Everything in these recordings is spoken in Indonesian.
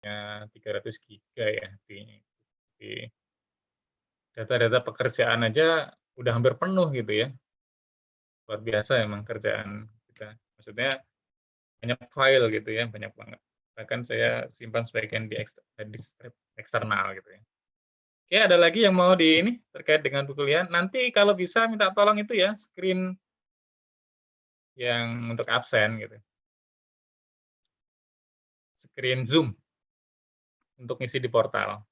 300 giga ya di data-data pekerjaan aja udah hampir penuh gitu ya. Luar biasa emang kerjaan kita. Maksudnya banyak file gitu ya, banyak banget. Bahkan saya simpan sebagian di eksternal gitu ya. Oke, ada lagi yang mau di ini terkait dengan perkuliahan? Nanti kalau bisa minta tolong itu ya, screen yang untuk absen gitu. Screen Zoom untuk ngisi di portal.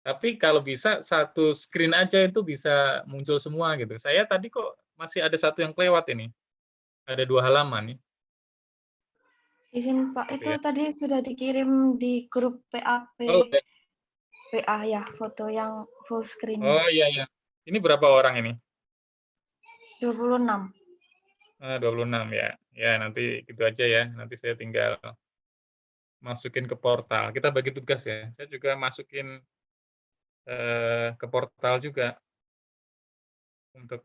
Tapi kalau bisa satu screen aja itu bisa muncul semua gitu. Saya tadi kok masih ada satu yang kelewat ini. Ada 2 halaman nih, Izin Pak, gitu itu ya. tadi sudah dikirim di grup PAP Oh, PA ya, foto yang full screen-nya. oh iya iya. Ini berapa orang ini? 26. 26 ya. Ya nanti gitu aja ya. Nanti saya tinggal masukin ke portal. Kita bagi tugas ya. Saya juga masukin ke portal juga untuk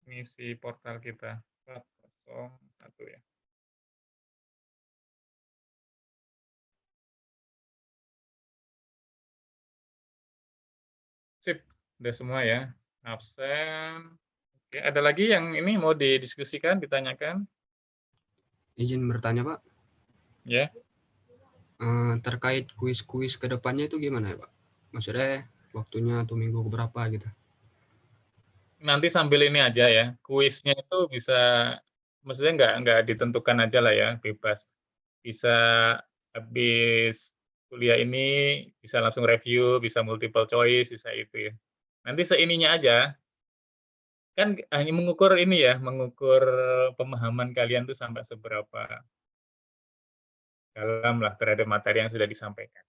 ngisi portal kita. 401 ya. Sip, udah semua ya. Absen. Oke, ada lagi yang ini mau didiskusikan, ditanyakan? Izin bertanya, Pak. Ya. Terkait kuis-kuis ke depannya itu gimana ya, Pak? Maksudnya waktunya atau minggu berapa gitu? Nanti sambil ini aja ya, kuisnya itu bisa, maksudnya nggak ditentukan aja lah ya, bebas. Bisa habis kuliah ini, bisa langsung review, bisa multiple choice, bisa itu ya. Nanti seininya aja, kan hanya mengukur ini ya, mengukur pemahaman kalian tuh sampai seberapa dalam lah terhadap materi yang sudah disampaikan.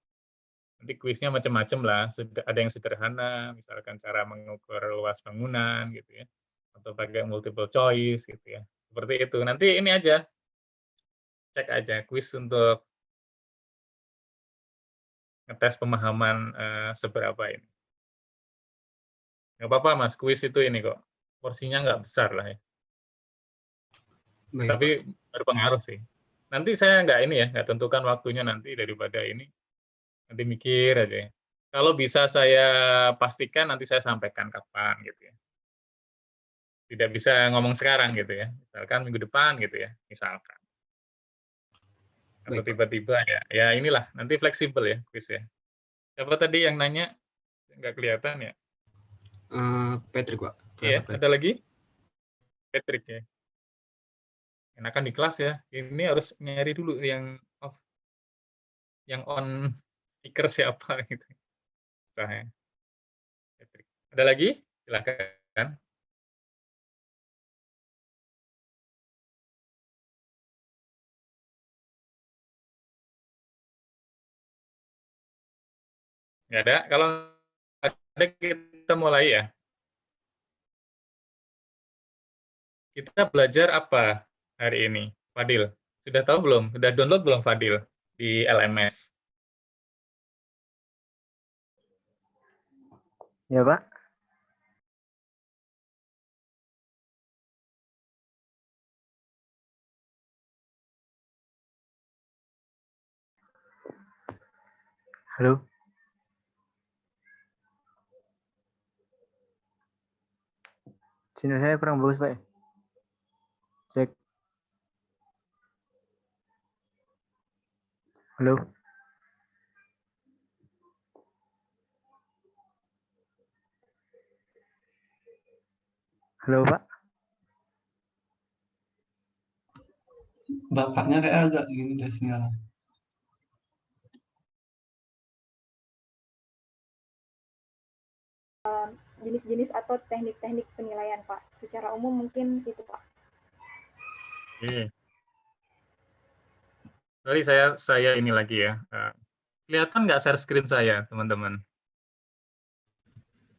Nanti kuisnya macam-macam lah, ada yang sederhana, misalkan cara mengukur luas bangunan gitu ya, atau pakai multiple choice gitu ya. Seperti itu. Nanti ini aja, cek aja kuis untuk ngetes pemahaman seberapa ini. Nggak apa-apa Mas, kuis itu ini kok, porsinya nggak besar lah ya, Baik, tapi Pak. berpengaruh sih. Nanti saya nggak ini ya, nggak tentukan waktunya nanti daripada ini, nanti mikir aja ya. Kalau bisa saya pastikan nanti saya sampaikan kapan gitu ya. Tidak bisa ngomong sekarang gitu ya, misalkan minggu depan gitu ya, misalkan. Atau Baik, Pak. tiba-tiba ya inilah, nanti fleksibel ya kuis ya. Siapa tadi yang nanya? Nggak kelihatan ya? Patrick, Pak. Iya, Private ada Patrick. lagi? Patrick ya. Enakan di kelas ya, ini harus nyari dulu yang off, yang on speaker siapa gitu. Saya, Patrick. Ada lagi? Silakan. Nggak ada? Kalau ada kita mulai ya. Kita belajar apa hari ini, Fadil? Sudah tahu belum? Sudah download belum Fadil di LMS? Ya, Pak. Halo. Sinyal saya kurang bagus, Pak. Cek. Halo. Halo, Pak. Bapaknya kayak agak gini deh sinyal. Jenis-jenis atau teknik-teknik penilaian, Pak. Secara umum mungkin itu, Pak. Sorry, saya ini lagi ya. Kelihatan nggak share screen saya, teman-teman?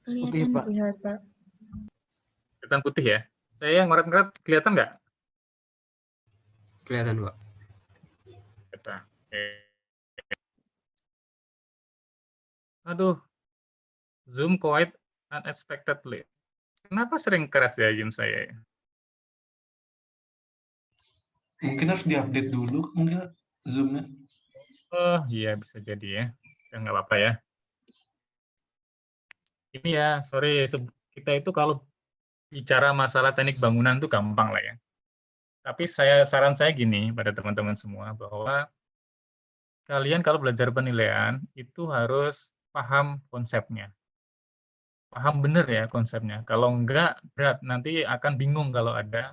Putih, Pak. Lihat, Pak. Kelihatan putih ya? Saya ngoret-ngoret, kelihatan nggak? Kelihatan, Pak. Kelihatan. Oke. Aduh, Zoom quite unexpectedly. Kenapa sering keras ya Zoom saya? Mungkin harus diupdate dulu, mungkin Zoom-nya. Oh iya bisa jadi ya. Ya nggak apa-apa ya. Ini ya, sorry, kita itu kalau bicara masalah teknik bangunan itu gampang lah ya. Tapi saran saya gini pada teman-teman semua, bahwa kalian kalau belajar penilaian, itu harus paham konsepnya. Paham benar ya konsepnya. Kalau enggak, berat. Nanti akan bingung kalau ada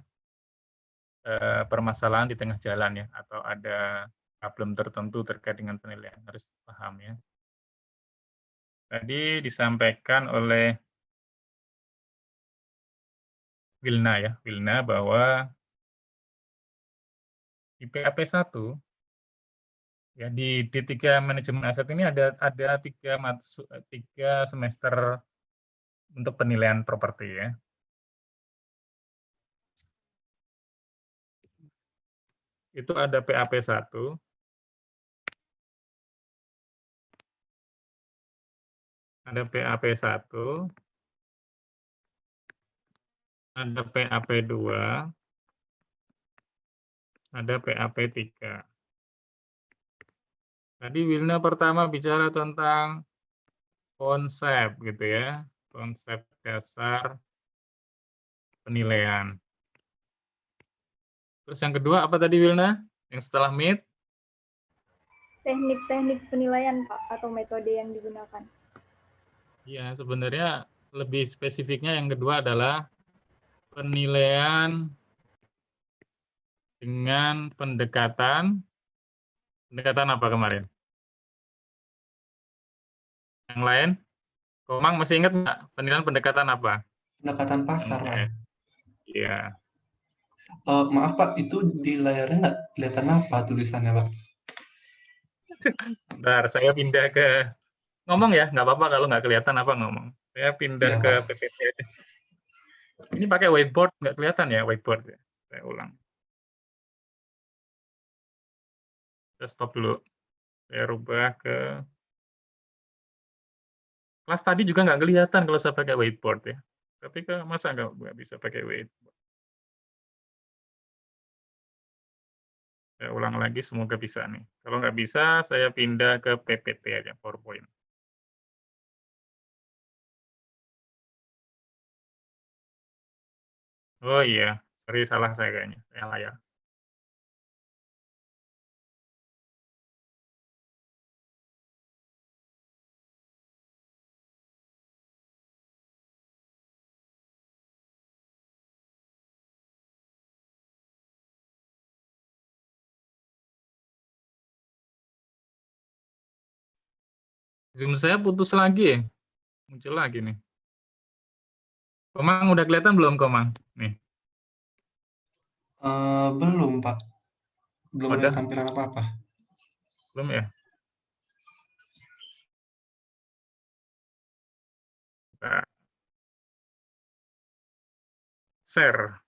permasalahan di tengah jalan ya, atau ada problem tertentu terkait dengan penilaian. Harus paham ya. Tadi disampaikan oleh Wilna bahwa di PAP 1 ya di D3 manajemen aset ini ada 3 semester untuk penilaian properti ya. Itu ada PAP 1, ada PAP 1, ada PAP 2, ada PAP 3. Tadi Wilna pertama bicara tentang konsep gitu ya, konsep dasar penilaian. Terus yang kedua apa tadi Wilna? Yang setelah MIT? Teknik-teknik penilaian, Pak, atau metode yang digunakan. Iya, sebenarnya lebih spesifiknya yang kedua adalah penilaian dengan pendekatan apa kemarin? Yang lain? Komang masih ingat nggak penilaian pendekatan apa? Pendekatan pasar, Pak. Iya. Maaf Pak, itu di layarnya nggak kelihatan apa tulisannya Pak? Bentar, saya pindah ke ngomong ya, nggak apa-apa kalau nggak kelihatan apa ngomong. Saya pindah Iya, ke Pak. PPT aja. Ini pakai whiteboard, nggak kelihatan ya whiteboard ya? Saya ulang. Saya stop dulu. Saya rubah ke kelas tadi juga nggak kelihatan kalau saya pakai whiteboard ya. Tapi masa nggak bisa pakai whiteboard? Saya ulang lagi, semoga bisa nih. Kalau nggak bisa, saya pindah ke PPT aja, PowerPoint. Oh iya, sorry salah saya kayaknya, yang layar. Zoom saya putus lagi ya, muncul lagi nih. Komang udah kelihatan belum Komang? Nih. Belum Pak, belum ada Udah, tampilan apa-apa. belum ya? Nah, share.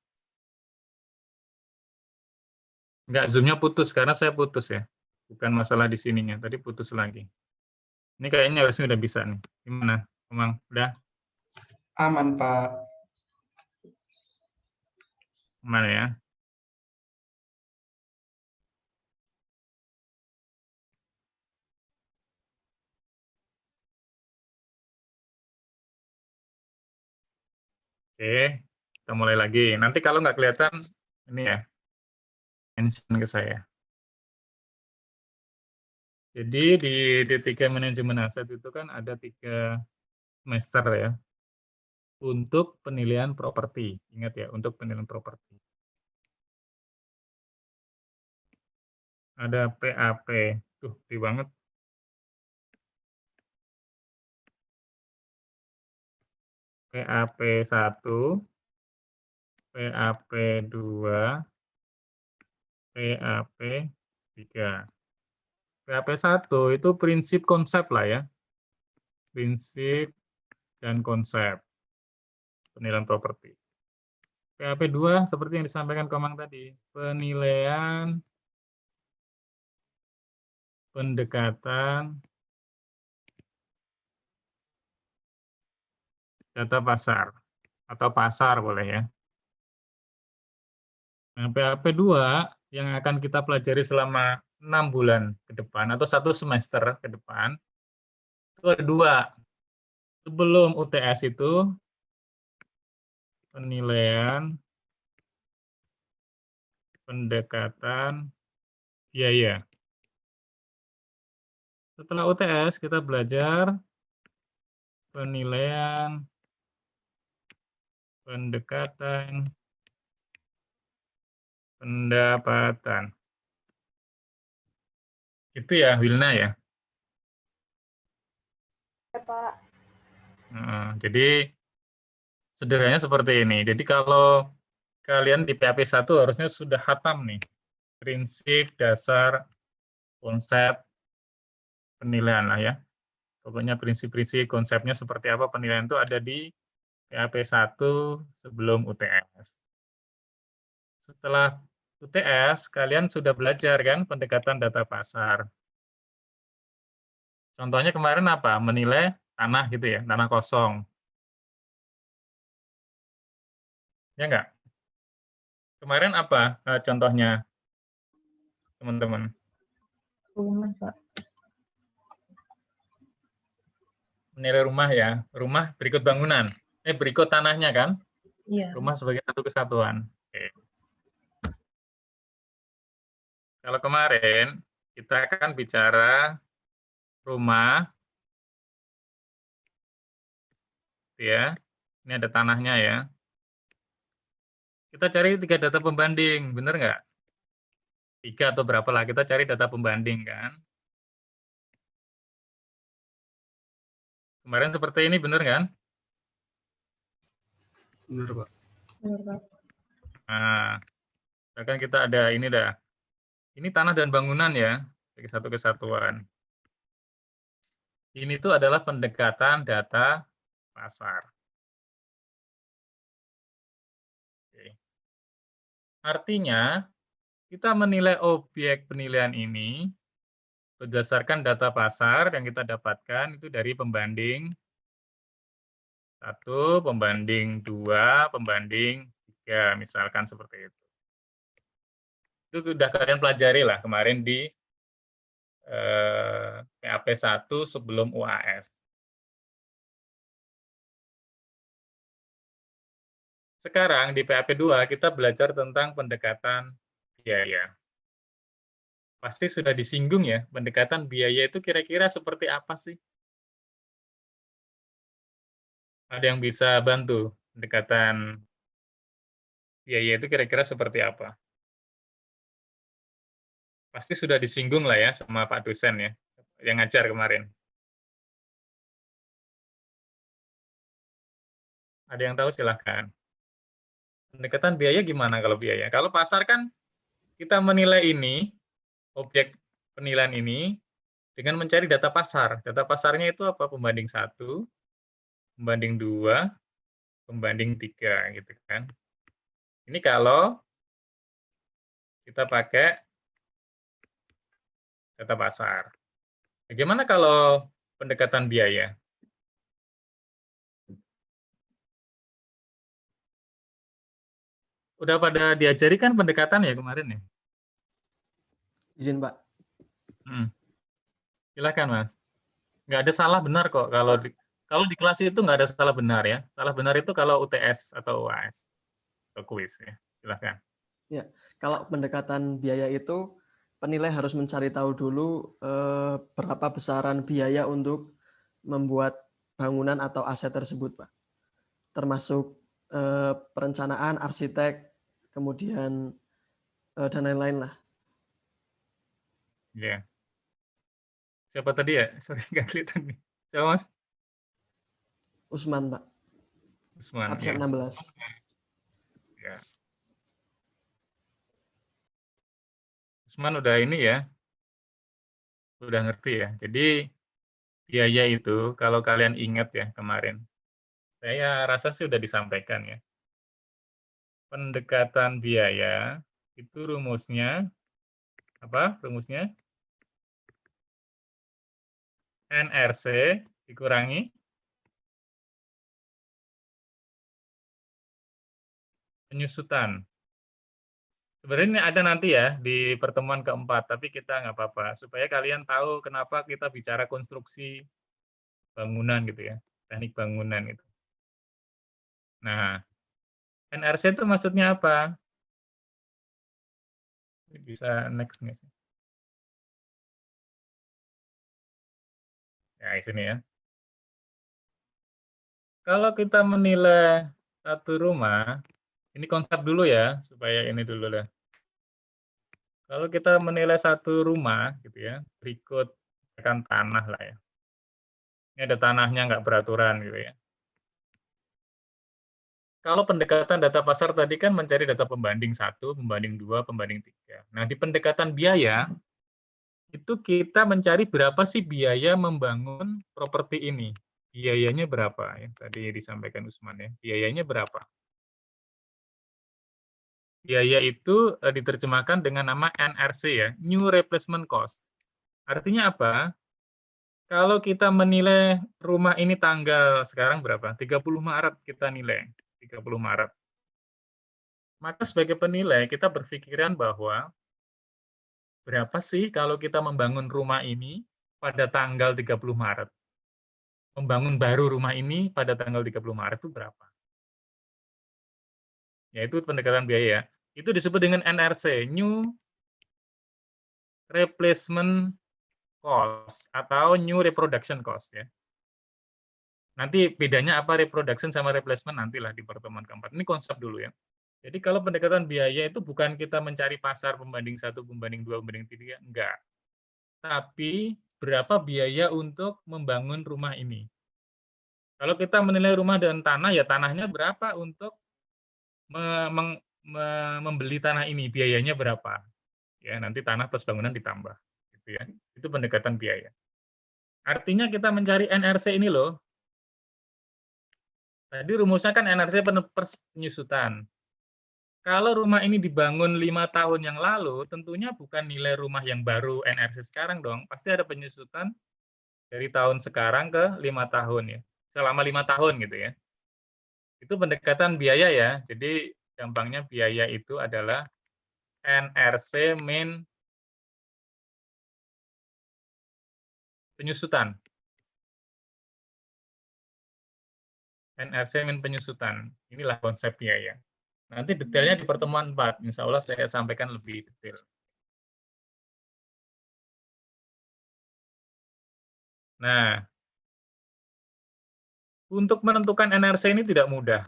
Enggak, Zoom-nya putus karena saya putus ya. Bukan masalah di sininya, tadi putus lagi. Ini kayaknya harusnya udah bisa nih. Gimana, Komang? Udah? Aman Pak. Gimana ya? Oke, kita mulai lagi. Nanti kalau nggak kelihatan, ini ya, mention ke saya. Jadi di D3 manajemen aset itu kan ada 3 semester ya, untuk penilaian properti. Ingat ya, untuk penilaian properti. Ada PAP, tuh gede banget. PAP 1, PAP 2, PAP 3. PAP 1 itu prinsip konsep lah ya. Prinsip dan konsep penilaian properti. PAP 2 seperti yang disampaikan Komang tadi, penilaian pendekatan data pasar atau pasar boleh ya. Nah, PAP 2 yang akan kita pelajari selama 6 bulan ke depan atau 1 semester ke depan, itu ada 2. Sebelum UTS itu penilaian pendekatan biaya. Setelah UTS kita belajar penilaian pendekatan pendapatan. Itu ya, Wilna ya. Ya, Pak. Jadi sederhananya seperti ini. Jadi kalau kalian di PAP 1 harusnya sudah khatam nih prinsip dasar konsep penilaian lah ya. Pokoknya prinsip-prinsip konsepnya seperti apa penilaian itu ada di PAP 1 sebelum UTS. Setelah UTS, kalian sudah belajar kan pendekatan data pasar. Contohnya kemarin apa? Menilai tanah gitu ya, tanah kosong. Ya enggak? Kemarin apa contohnya, teman-teman? Rumah, Pak. Menilai rumah ya, rumah berikut bangunan. Berikut tanahnya kan? Iya. Rumah sebagai satu kesatuan. Oke. Kalau kemarin kita akan bicara rumah, ya. Ini ada tanahnya ya. Kita cari 3 data pembanding, benar nggak? 3 atau berapa lah, kita cari data pembanding kan. Kemarin seperti ini, benar kan? Benar, Pak. Benar, Pak. Nah, misalkan kita ada ini dah. Ini tanah dan bangunan ya, sebagai satu kesatuan. Ini tuh adalah pendekatan data pasar. Oke. Artinya, kita menilai objek penilaian ini berdasarkan data pasar yang kita dapatkan itu dari pembanding 1, pembanding 2, pembanding 3, misalkan seperti itu. Itu sudah kalian pelajari lah kemarin di PAP 1 sebelum UAS. Sekarang di PAP 2 kita belajar tentang pendekatan biaya. Pasti sudah disinggung ya, pendekatan biaya itu kira-kira seperti apa sih? Ada yang bisa bantu pendekatan biaya itu kira-kira seperti apa? Pasti sudah disinggung lah ya sama Pak dosen ya, yang ngajar kemarin. Ada yang tahu silahkan. Pendekatan biaya gimana kalau biaya? Kalau pasar kan kita menilai ini, objek penilaian ini, dengan mencari data pasar. Data pasarnya itu apa? Pembanding 1, pembanding 2, pembanding 3, gitu kan. Ini kalau kita pakai data pasar. Bagaimana kalau pendekatan biaya? Udah pada diajari kan pendekatan ya kemarin ya? Izin, Pak. Silakan Mas. Nggak ada salah benar kok kalau di kelas itu nggak ada salah benar ya. Salah benar itu kalau UTS atau UAS atau kuis ya. Silakan. Ya, kalau pendekatan biaya itu penilai harus mencari tahu dulu berapa besaran biaya untuk membuat bangunan atau aset tersebut, Pak. Termasuk perencanaan, arsitek, kemudian dan lain-lain lah. Ya. Siapa tadi ya? Sorry nggak kelihatan nih. Siapa Mas? Usman, Pak. Usman. Absen Ya. 16. Ya. Usman udah ini ya. Udah ngerti ya. Jadi biaya itu kalau kalian ingat ya kemarin. Saya rasa sih udah disampaikan ya. Pendekatan biaya itu rumusnya apa? Rumusnya NRC dikurangi penyusutan. Sebenarnya ini ada nanti ya di pertemuan keempat, tapi kita nggak apa-apa supaya kalian tahu kenapa kita bicara konstruksi bangunan gitu ya, teknik bangunan gitu. Nah, NRC itu maksudnya apa? Ini bisa next nggak sih? Ya, di sini ya. Kalau kita menilai satu rumah, ini konsep dulu ya, supaya ini dulu lah. Kalau kita menilai satu rumah gitu ya, berikut kan tanah lah ya. Ini ada tanahnya nggak beraturan gitu ya. Kalau pendekatan data pasar tadi kan mencari data pembanding 1, pembanding 2, pembanding 3. Nah, di pendekatan biaya, itu kita mencari berapa sih biaya membangun properti ini. Biayanya berapa? Ya, tadi disampaikan Usman ya. Biayanya berapa? Biaya itu diterjemahkan dengan nama NRC ya, New Replacement Cost. Artinya apa? Kalau kita menilai rumah ini tanggal sekarang berapa? 30 Maret kita nilai. 30 Maret. Maka sebagai penilai kita berpikiran bahwa berapa sih kalau kita membangun rumah ini pada tanggal 30 Maret? Membangun baru rumah ini pada tanggal 30 Maret itu berapa? Yaitu pendekatan biaya. Itu disebut dengan NRC, New Replacement Cost atau New Reproduction Cost ya. Nanti bedanya apa reproduction sama replacement nantilah di pertemuan keempat. Ini konsep dulu ya. Jadi kalau pendekatan biaya itu bukan kita mencari pasar pembanding 1, pembanding 2, pembanding 3, enggak. Tapi berapa biaya untuk membangun rumah ini. Kalau kita menilai rumah dan tanah, ya tanahnya berapa untuk membeli tanah ini, biayanya berapa. Ya, nanti tanah plus bangunan ditambah. Gitu ya. Itu pendekatan biaya. Artinya kita mencari NRC ini loh. Tadi rumusnya kan NRC penyusutan. Kalau rumah ini dibangun 5 tahun yang lalu, tentunya bukan nilai rumah yang baru NRC sekarang dong. Pasti ada penyusutan dari tahun sekarang ke 5 tahun ya. Selama 5 tahun gitu ya. Itu pendekatan biaya ya. Jadi gampangnya biaya itu adalah NRC min penyusutan. NRC min penyusutan. Inilah konsep biaya. Nanti detailnya di pertemuan 4. Insya Allah saya sampaikan lebih detail. Nah, untuk menentukan NRC ini tidak mudah.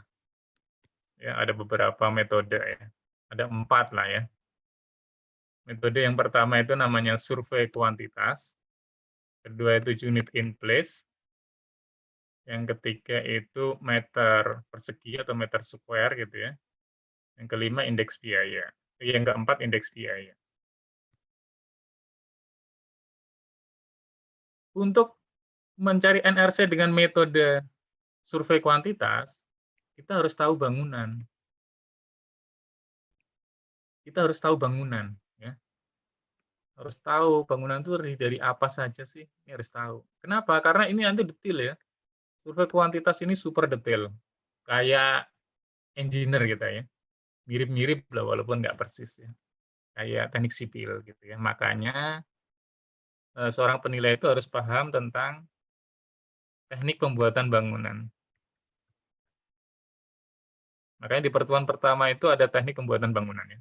Ya, ada beberapa metode ya. Ada 4 lah ya. Metode yang pertama itu namanya survei kuantitas. Kedua itu unit in place. Yang ketiga itu meter persegi atau meter square gitu ya. Yang kelima indeks biaya. Yang keempat indeks biaya. Untuk mencari NRC dengan metode survei kuantitas, kita harus tahu bangunan. Kita harus tahu bangunan. Ya. Harus tahu bangunan itu dari apa saja sih. Ini harus tahu. Kenapa? Karena ini nanti detail ya. Survei kuantitas ini super detail. Kayak engineer gitu ya. Mirip-mirip lah walaupun nggak persis ya. Kayak teknik sipil gitu ya. Makanya seorang penilai itu harus paham tentang teknik pembuatan bangunan. Makanya di pertemuan pertama itu ada teknik pembuatan bangunan ya.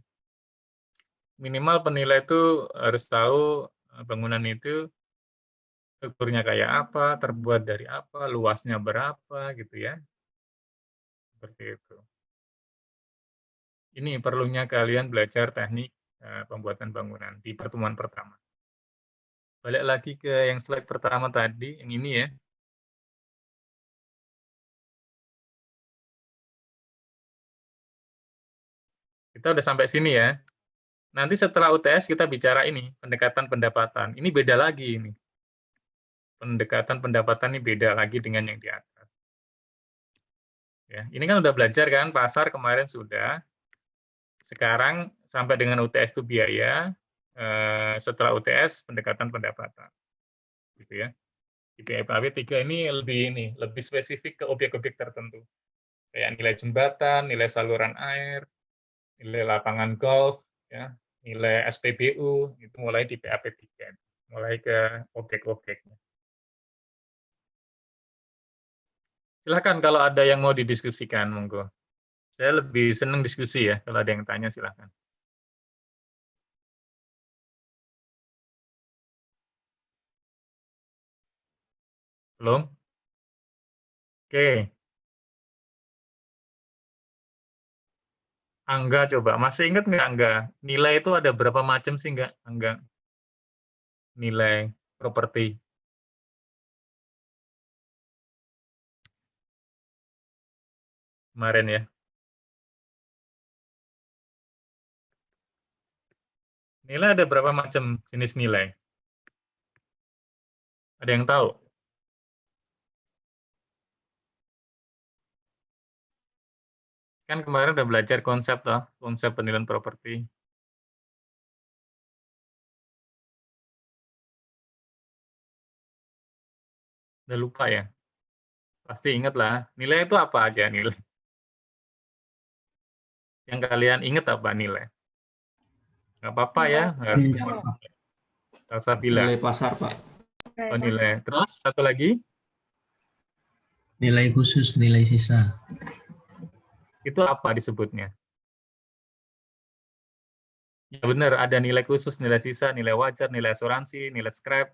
Minimal penilai itu harus tahu bangunan itu strukturnya kayak apa, terbuat dari apa, luasnya berapa gitu ya. Seperti itu. Ini perlunya kalian belajar teknik pembuatan bangunan di pertemuan pertama. Balik lagi ke yang slide pertama tadi, yang ini ya. Kita udah sampai sini ya. Nanti setelah UTS kita bicara ini, pendekatan pendapatan. Ini beda lagi ini. Pendekatan pendapatan ini beda lagi dengan yang di atas. Ya, ini kan udah belajar kan, pasar kemarin sudah. Sekarang sampai dengan UTS itu biaya, setelah UTS pendekatan pendapatan. Gitu ya. Di PAW 3 ini lebih spesifik ke objek-objek tertentu. Kayak nilai jembatan, nilai saluran air, nilai lapangan golf, ya, nilai SPBU itu mulai di PAP3, mulai ke objek-objeknya. Silakan kalau ada yang mau didiskusikan, monggo. Saya lebih senang diskusi ya, kalau ada yang tanya silakan. Belum? Oke. Angga coba, masih ingat nggak Angga? Nilai itu ada berapa macam sih nggak Angga? Nilai properti. Kemarin ya. Nilai ada berapa macam jenis nilai? Ada yang tahu? Kan kemarin udah belajar konsep toh, konsep penilaian properti. Udah lupa ya? Pasti ingat lah. Nilai itu apa aja nilai? Yang kalian ingat apa nilai? Nggak apa-apa ya. Nggak usah bilang. Nilai pasar, Pak. Oh, nilai. Terus satu lagi? Nilai khusus, nilai sisa. Itu apa disebutnya? Ya benar, ada nilai khusus, nilai sisa, nilai wajar, nilai asuransi, nilai scrap,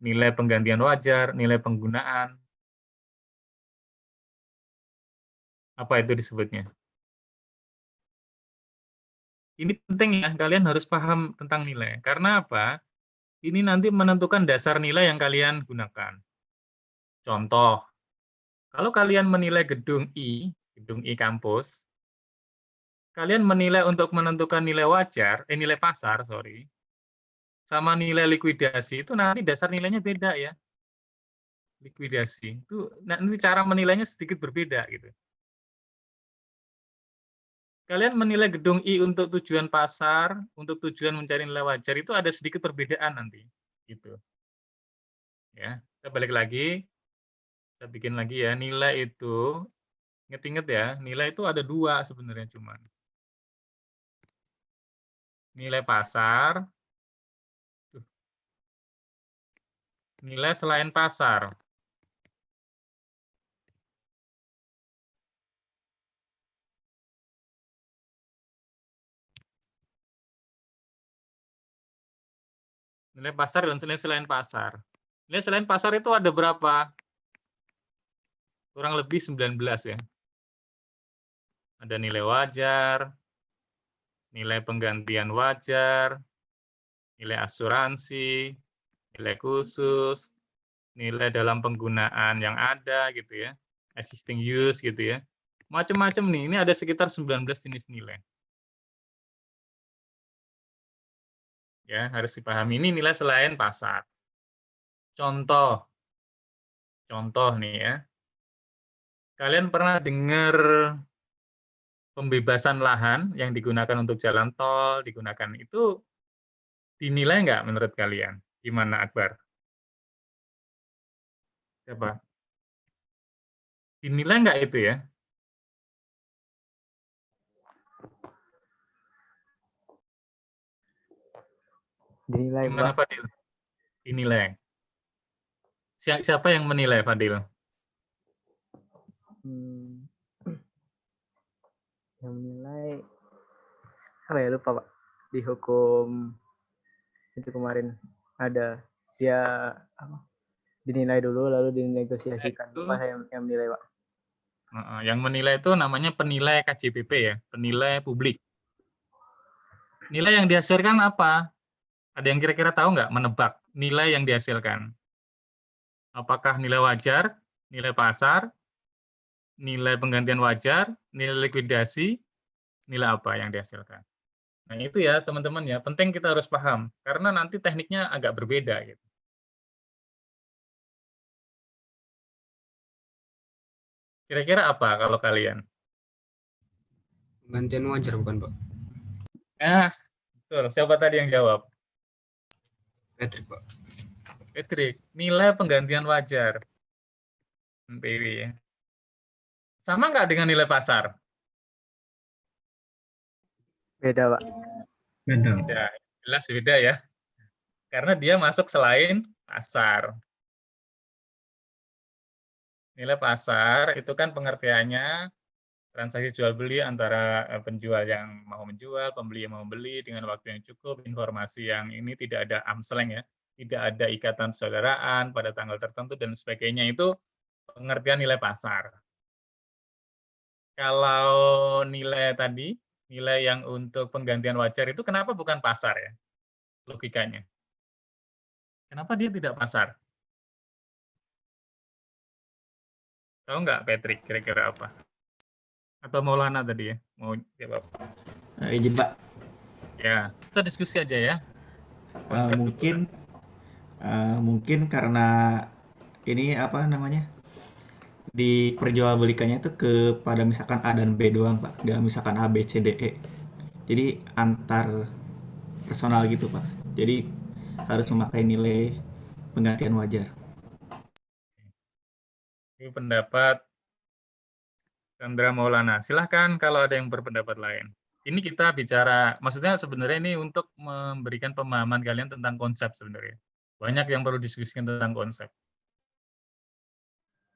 nilai penggantian wajar, nilai penggunaan. Apa itu disebutnya? Ini penting ya, kalian harus paham tentang nilai. Karena apa? Ini nanti menentukan dasar nilai yang kalian gunakan. Contoh, kalau kalian menilai gedung I kampus, kalian menilai untuk menentukan nilai wajar, nilai pasar, sorry, sama nilai likuidasi, itu nanti dasar nilainya beda ya. Likuidasi, itu nanti cara menilainya sedikit berbeda gitu. Kalian menilai gedung I untuk tujuan pasar, untuk tujuan mencari nilai wajar, itu ada sedikit perbedaan nanti. Gitu. Ya, saya balik lagi, saya bikin lagi ya, nilai itu, inget-inget ya, nilai itu ada dua sebenarnya cuman. Nilai pasar, nilai selain pasar. Nilai pasar dan nilai selain pasar. Nilai selain pasar itu ada berapa? Kurang lebih 19 ya. Ada nilai wajar, nilai penggantian wajar, nilai asuransi, nilai khusus, nilai dalam penggunaan yang ada gitu ya, existing use gitu ya. Macam-macam nih, ini ada sekitar 19 jenis nilai. Ya, harus dipahami ini nilai selain pasar. Contoh nih ya. Kalian pernah dengar pembebasan lahan yang digunakan untuk jalan tol, digunakan itu dinilai nggak menurut kalian? Gimana Akbar? Siapa? Dinilai nggak itu ya? Dinilai, Gimana Pak. Fadil? Dinilai. Siapa yang menilai Fadil? Yang menilai apa ya, lupa Pak. Di hukum itu kemarin ada dia apa, dinilai dulu lalu dinegosiasikan. Lupa saya yang menilai Pak. Yang menilai itu namanya penilai KJPP ya, penilai publik. Nilai yang dihasilkan apa? Ada yang kira-kira tahu nggak menebak nilai yang dihasilkan? Apakah nilai wajar, nilai pasar, nilai penggantian wajar, nilai likuidasi, nilai apa yang dihasilkan? Nah itu ya teman-teman ya, penting kita harus paham, karena nanti tekniknya agak berbeda. Gitu. Kira-kira apa kalau kalian? Penggantian wajar bukan, Pak? Betul. Siapa tadi yang jawab? Patrick, Pak. Patrick, nilai penggantian wajar. NPW ya. Sama nggak dengan nilai pasar? Beda Pak. Beda. Beda, jelas beda ya. Karena dia masuk selain pasar. Nilai pasar itu kan pengertiannya transaksi jual beli antara penjual yang mau menjual, pembeli yang mau membeli dengan waktu yang cukup, informasi yang ini tidak ada amsleng ya, tidak ada ikatan persaudaraan pada tanggal tertentu dan sebagainya, itu pengertian nilai pasar. Kalau nilai tadi, nilai yang untuk penggantian wajar itu kenapa bukan pasar ya? Logikanya. Kenapa dia tidak pasar? Tahu nggak Patrick kira-kira apa? Atau Maulana tadi ya? Mau jawab? Izin Pak, Ya, kita diskusi aja ya. Konsep dulu. mungkin karena ini apa namanya diperjualbelikannya itu kepada misalkan A dan B doang Pak, nggak misalkan A B C D E. Jadi antar personal gitu Pak. Jadi harus memakai nilai penggantian wajar. Ini pendapat Chandra Maulana. Silahkan kalau ada yang berpendapat lain. Ini kita bicara, maksudnya sebenarnya ini untuk memberikan pemahaman kalian tentang konsep sebenarnya. Banyak yang perlu diskusikan tentang konsep.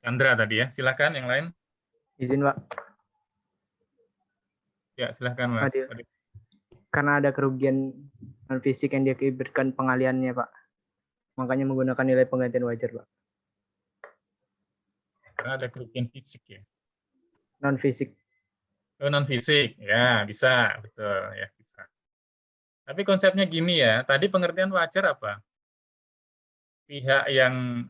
Chandra tadi ya, silahkan yang lain. Izin Pak, Ya, silahkan Mas. Adil. Karena ada kerugian non fisik yang diakibatkan pengaliannya Pak. Makanya menggunakan nilai penggantian wajar Pak. Karena ada kerugian fisik ya. Non fisik. Oh, non fisik, ya bisa, betul ya bisa. Tapi konsepnya gini ya, tadi pengertian wajar apa? Pihak yang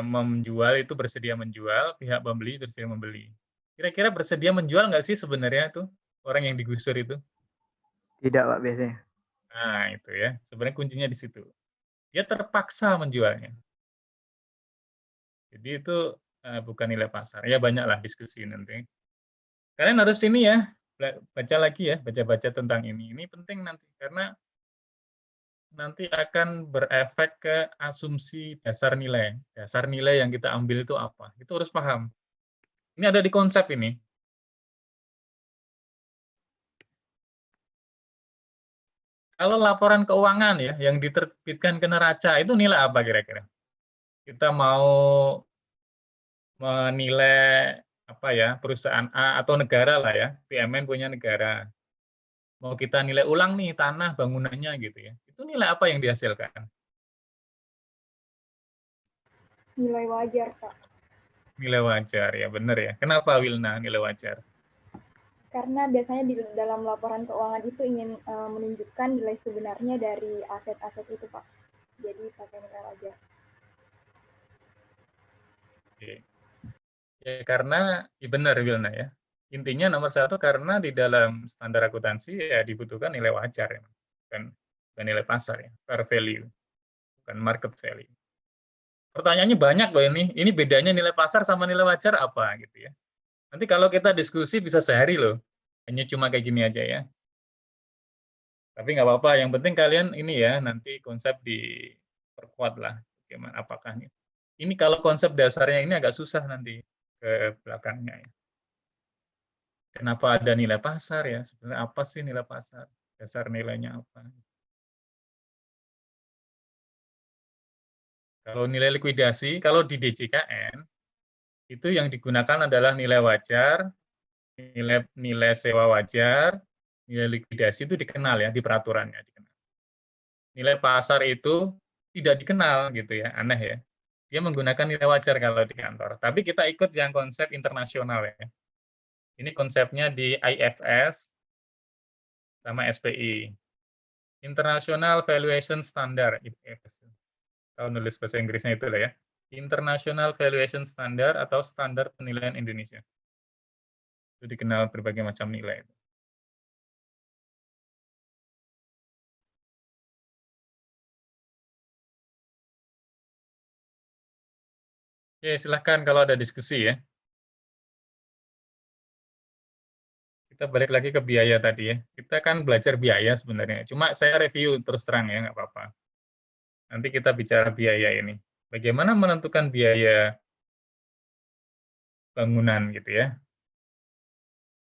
menjual itu bersedia menjual, pihak pembeli bersedia membeli. Kira-kira bersedia menjual nggak sih sebenarnya tuh orang yang digusur itu? Tidak Pak biasanya. Nah itu ya, sebenarnya kuncinya di situ. Dia terpaksa menjualnya. Jadi itu bukan nilai pasar. Ya banyaklah diskusi nanti. Kalian harus ini ya, baca lagi ya, baca-baca tentang ini. Ini penting nanti karena nanti akan berefek ke asumsi dasar nilai. Dasar nilai yang kita ambil itu apa? Itu harus paham. Ini ada di konsep ini. Kalau laporan keuangan ya, yang diterbitkan ke neraca, itu nilai apa kira-kira? Kita mau menilai apa ya, perusahaan A atau negara lah ya, BUMN punya negara. Mau kita nilai ulang nih tanah bangunannya gitu ya. Itu nilai apa yang dihasilkan? Nilai wajar, Pak. Nilai wajar ya, benar ya. Kenapa Wilna nilai wajar? Karena biasanya di dalam laporan keuangan itu ingin menunjukkan nilai sebenarnya dari aset-aset itu, Pak. Jadi pakai nilai wajar. Oke. Ya, karena ya benar Wilna ya. Intinya nomor satu karena di dalam standar akuntansi ya dibutuhkan nilai wajar ya. Bukan nilai pasar ya, fair value. Bukan market value. Pertanyaannya banyak loh ini. Ini bedanya nilai pasar sama nilai wajar apa gitu ya. Nanti kalau kita diskusi bisa sehari loh. Hanya cuma kayak gini aja ya. Tapi nggak apa-apa. Yang penting kalian ini ya, nanti konsep diperkuat lah. Bagaimana, apakah nih. Ini kalau konsep dasarnya ini agak susah nanti ke belakangnya ya. Kenapa ada nilai pasar ya? Sebenarnya apa sih nilai pasar? Dasar nilainya apa? Kalau nilai likuidasi, kalau di DJKN, itu yang digunakan adalah nilai wajar, nilai sewa wajar, nilai likuidasi itu dikenal ya, di peraturannya dikenal. Nilai pasar itu tidak dikenal gitu ya, aneh ya. Dia menggunakan nilai wajar kalau di kantor. Tapi kita ikut yang konsep internasional ya. Ini konsepnya di IFS sama SPI. International Valuation Standard. Kalau nulis bahasa Inggrisnya itu lah ya. International Valuation Standard atau standar penilaian Indonesia. Itu dikenal berbagai macam nilai. Oke, silahkan kalau ada diskusi ya. Kita balik lagi ke biaya tadi ya. Kita kan belajar biaya sebenarnya. Cuma saya review terus terang ya, nggak apa-apa. Nanti kita bicara biaya ini. Bagaimana menentukan biaya bangunan gitu ya.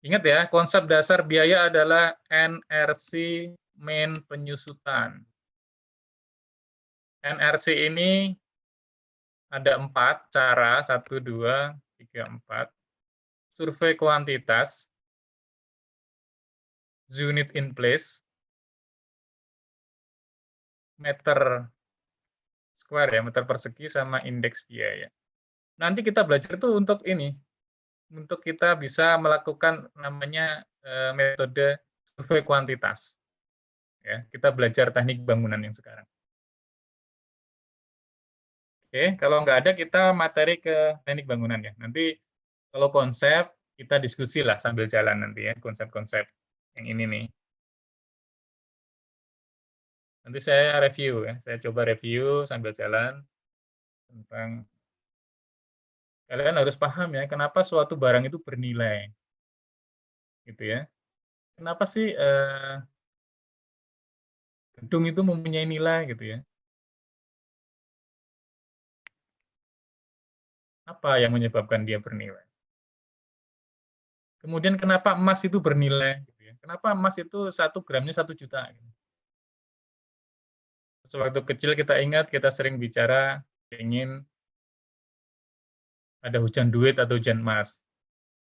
Ingat ya, konsep dasar biaya adalah NRC main penyusutan. NRC ini ada 4 cara, 1, 2, 3, 4. Survei kuantitas, unit in place, meter square ya, meter persegi sama indeks biaya. Nanti kita belajar itu untuk ini, untuk kita bisa melakukan namanya metode survei kuantitas. Ya, kita belajar teknik bangunan yang sekarang. Oke, kalau nggak ada kita materi ke teknik bangunan ya. Nanti kalau konsep kita diskusi lah sambil jalan nanti ya, konsep-konsep yang ini nih. Nanti saya review ya, saya coba review sambil jalan tentang kalian harus paham ya, kenapa suatu barang itu bernilai, gitu ya. Kenapa sih gedung itu mempunyai nilai gitu ya? Apa yang menyebabkan dia bernilai? Kemudian kenapa emas itu bernilai? Gitu ya. Kenapa emas itu 1 gramnya 1 juta? Gitu. Sewaktu kecil kita ingat kita sering bicara ingin ada hujan duit atau hujan emas.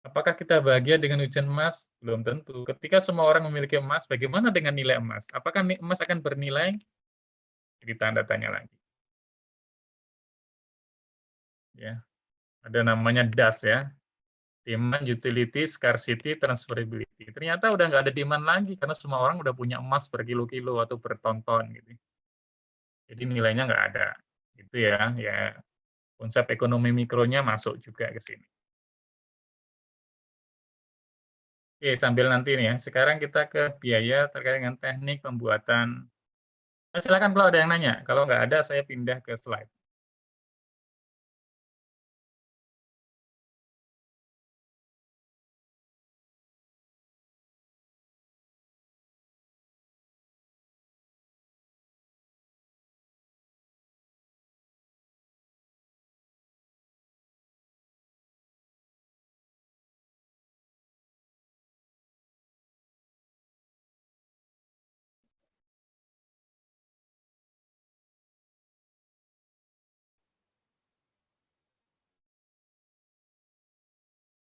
Apakah kita bahagia dengan hujan emas? Belum tentu. Ketika semua orang memiliki emas, bagaimana dengan nilai emas? Apakah emas akan bernilai? Jadi tanda tanya lagi. Ya, ada namanya DAS ya. Demand, utility, scarcity, transferability. Ternyata udah nggak ada demand lagi karena semua orang udah punya emas berkilo-kilo atau berton-ton gitu. Jadi nilainya nggak ada. Itu ya, ya konsep ekonomi mikronya masuk juga ke sini. Oke, sambil nanti nih ya. Sekarang kita ke biaya terkait dengan teknik pembuatan. Nah, silakan kalau ada yang nanya. Kalau nggak ada, saya pindah ke slide.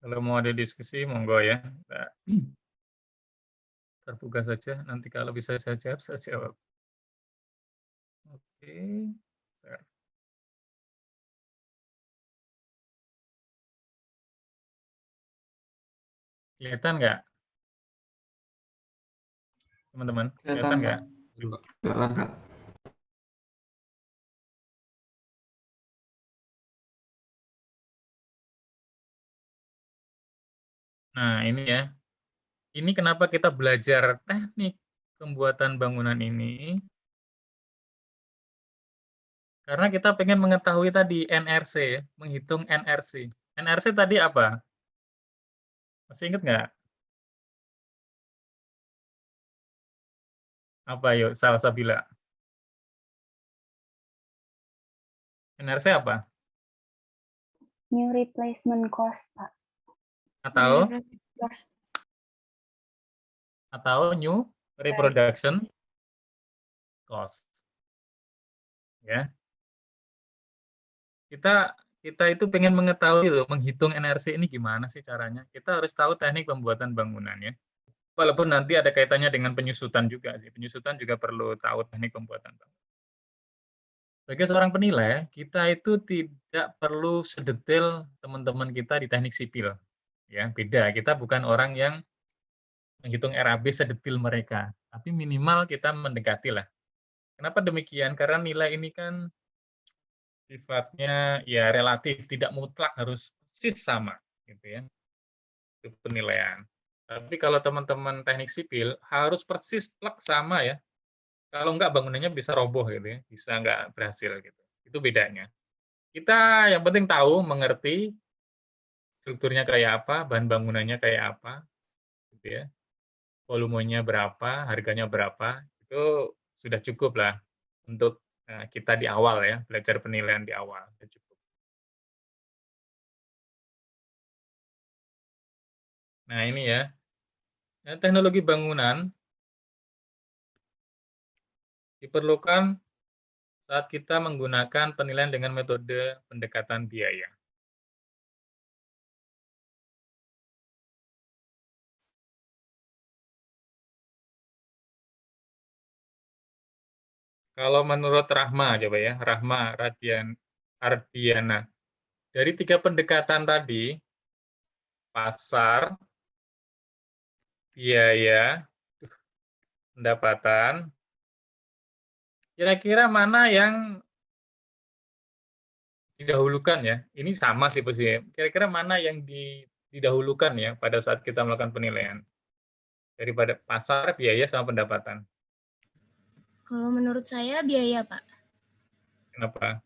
Kalau mau ada diskusi, monggo ya. Nah, terbuka saja. Nanti kalau bisa saya jawab, saya jawab. Oke. Kelihatan nggak? Teman-teman, kelihatan nggak? Kelihatan, Kak. Nah, ini ya. Ini kenapa kita belajar teknik pembuatan bangunan ini. Karena kita pengen mengetahui tadi NRC, ya, menghitung NRC. NRC tadi apa? Masih ingat nggak? Apa yuk, Salsabila? NRC apa? New replacement cost, Pak. Atau new reproduction cost. Ya. Kita itu pengen mengetahui loh, menghitung NRC ini gimana sih caranya. Kita harus tahu teknik pembuatan bangunan ya. Walaupun nanti ada kaitannya dengan penyusutan juga sih. Penyusutan juga perlu tahu teknik pembuatan bangunan. Sebagai seorang penilai, kita itu tidak perlu sedetail teman-teman kita di teknik sipil. Ya, beda. Kita bukan orang yang menghitung RAB sedetail mereka, tapi minimal kita mendekati lah. Kenapa demikian? Karena nilai ini kan sifatnya ya relatif, tidak mutlak harus persis sama, gitu ya. Itu penilaian. Tapi kalau teman-teman teknik sipil harus persis plek sama ya. Kalau enggak bangunannya bisa roboh gitu ya, bisa enggak berhasil gitu. Itu bedanya. Kita yang penting tahu, mengerti strukturnya kayak apa, bahan bangunannya kayak apa, gitu ya. Volumenya berapa, harganya berapa, itu sudah cukup lah untuk kita di awal ya, belajar penilaian di awal. Sudah cukup. Nah ini ya, Teknologi bangunan diperlukan saat kita menggunakan penilaian dengan metode pendekatan biaya. Kalau menurut Rahma, coba ya, Rahma Ardiana, dari 3 pendekatan tadi, pasar, biaya, pendapatan, kira-kira mana yang didahulukan ya? Ini sama sih posisinya. Kira-kira mana yang didahulukan ya pada saat kita melakukan penilaian? Daripada pasar, biaya, sama pendapatan. Kalau menurut saya biaya, Pak. Kenapa?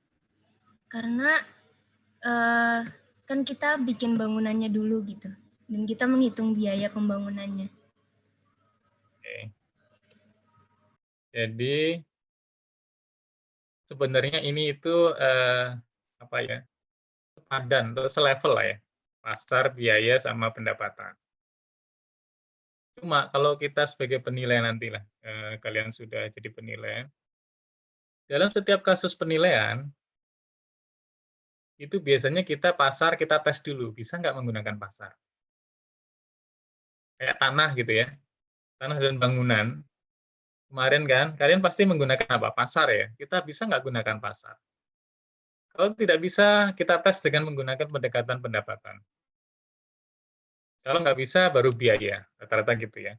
Karena kan kita bikin bangunannya dulu gitu. Dan kita menghitung biaya pembangunannya. Oke. Jadi sebenarnya ini itu apa ya? Sepadan atau selevel lah ya. Pasar, biaya, sama pendapatan. Cuma kalau kita sebagai penilai nantilah, kalian sudah jadi penilai, dalam setiap kasus penilaian, itu biasanya kita tes dulu, bisa nggak menggunakan pasar. Kayak tanah gitu ya, tanah dan bangunan. Kemarin kan, kalian pasti menggunakan apa? Pasar ya. Kita bisa nggak gunakan pasar? Kalau tidak bisa, kita tes dengan menggunakan pendekatan pendapatan. Kalau nggak bisa, baru biaya, rata-rata gitu ya.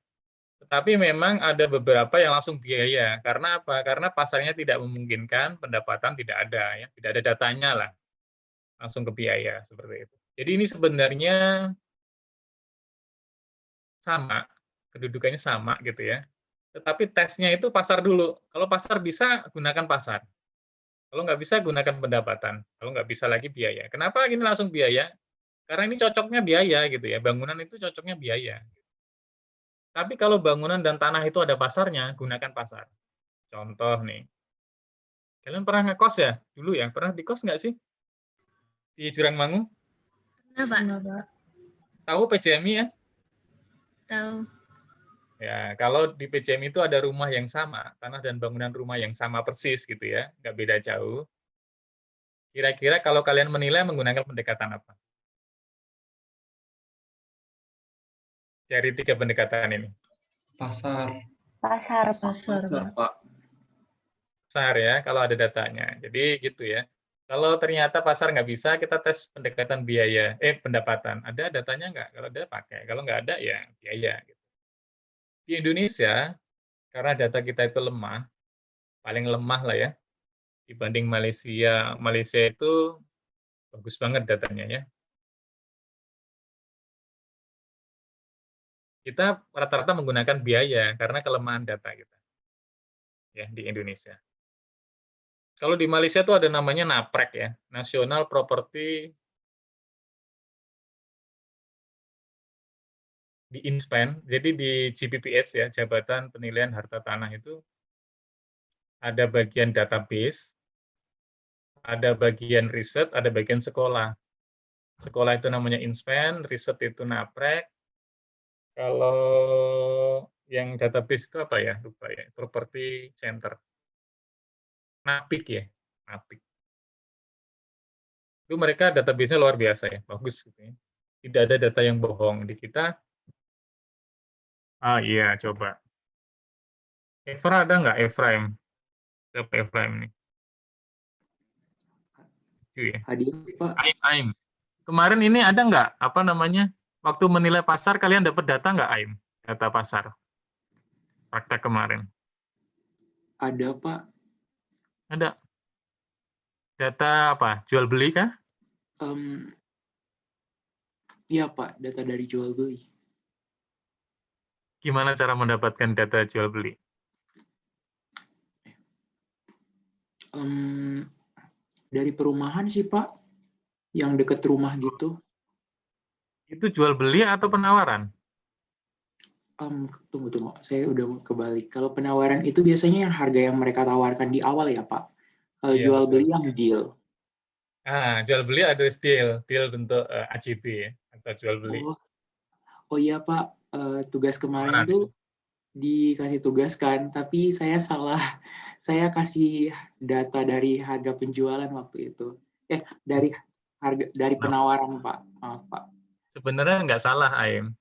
Tetapi memang ada beberapa yang langsung biaya. Karena apa? Karena pasarnya tidak memungkinkan, pendapatan tidak ada, ya, tidak ada datanya lah, langsung ke biaya seperti itu. Jadi ini sebenarnya sama, kedudukannya sama gitu ya. Tetapi tesnya itu pasar dulu. Kalau pasar bisa, gunakan pasar. Kalau nggak bisa, gunakan pendapatan. Kalau nggak bisa lagi biaya. Kenapa ini langsung biaya? Karena ini cocoknya biaya gitu ya. Bangunan itu cocoknya biaya. Tapi kalau bangunan dan tanah itu ada pasarnya, gunakan pasar. Contoh nih, kalian pernah ngekos ya? Dulu ya, pernah di kos nggak sih? Di Jurangmangu? Pernah, Pak? Tahu PJMI ya? Tahu. Ya, kalau di PJMI itu ada rumah yang sama, tanah dan bangunan rumah yang sama persis gitu ya, nggak beda jauh. Kira-kira kalau kalian menilai menggunakan pendekatan apa? Dari 3 pendekatan ini. Pasar. Pasar, Pak. Pasar, Pak. Pasar ya, kalau ada datanya. Jadi gitu ya. Kalau ternyata pasar nggak bisa, kita tes pendekatan biaya, pendapatan. Ada datanya nggak? Kalau ada pakai. Kalau nggak ada ya biaya. Di Indonesia, karena data kita itu lemah, paling lemah lah ya, dibanding Malaysia. Malaysia itu bagus banget datanya ya. Kita rata-rata menggunakan biaya karena kelemahan data kita ya di Indonesia. Kalau di Malaysia itu ada namanya NAPREK ya, National Property di Inspan. Jadi di GPPH ya, Jabatan Penilaian Harta Tanah itu ada bagian database, ada bagian riset, ada bagian sekolah. Sekolah itu namanya Inspan, riset itu NAPREK. Kalau yang database itu apa ya? Lupa ya. Property Center. NAPIK ya, NAPIK. Itu mereka database-nya luar biasa ya, bagus gitu ya. Tidak ada data yang bohong. Di kita, iya coba. Evra ada nggak? Efraim? Siapa Efraim nih? Itu ya. Hadir, Pak. Aim. Kemarin ini ada nggak, apa namanya, waktu menilai pasar kalian dapat data nggak, Aim? Data pasar. Praktek kemarin. Ada, Pak. Ada. Data apa? Jual beli kah? Iya, Pak. Data dari jual beli. Gimana cara mendapatkan data jual beli? Dari perumahan sih, Pak. Yang dekat rumah gitu. Itu jual beli atau penawaran? Tunggu. Saya udah kebalik. Kalau penawaran itu biasanya yang harga yang mereka tawarkan di awal ya, Pak. Kalau Iya, jual betul. beli yang deal. Jual beli ada deal bentuk AJB ya, atau jual beli. Oh iya, Pak. tugas kemarin Penawaran. tuh dikasih tugas kan, tapi saya salah. Saya kasih data dari harga penjualan waktu itu. Dari Nah, penawaran, Pak. Maaf, Pak. sebenarnya nggak salah, Aim.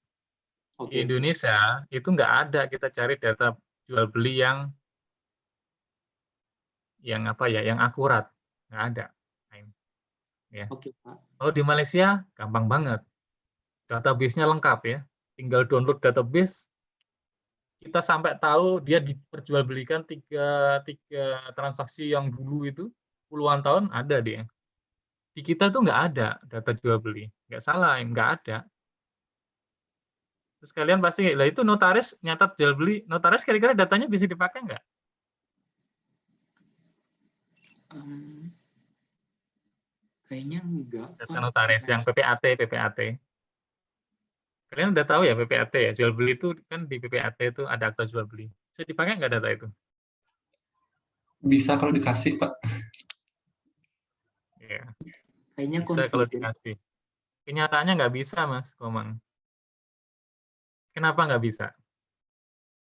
Di Oke. Indonesia itu nggak ada kita cari data jual beli yang apa ya, yang akurat. Nggak ada, Aim. Ya. Oke, Pak. Kalau di Malaysia gampang banget. Database-nya lengkap ya. Tinggal download database, kita sampai tahu dia diperjualbelikan tiga transaksi yang dulu itu puluhan tahun ada dia. Di kita tuh nggak ada data jual beli, nggak salah, nggak ada. Terus kalian pasti, lah itu notaris nyatat jual beli, notaris kira-kira datanya bisa dipakai nggak? Kayaknya enggak, Data Pak. notaris yang PPAT. Kalian udah tahu ya PPAT ya, jual beli itu kan di PPAT itu ada akta jual beli. Bisa dipakai nggak data itu? Bisa kalau dikasih, Pak. Ya, Kayaknya bisa kalau confident. dikasih. Kenyataannya nggak bisa, Mas Komang. Kenapa nggak bisa?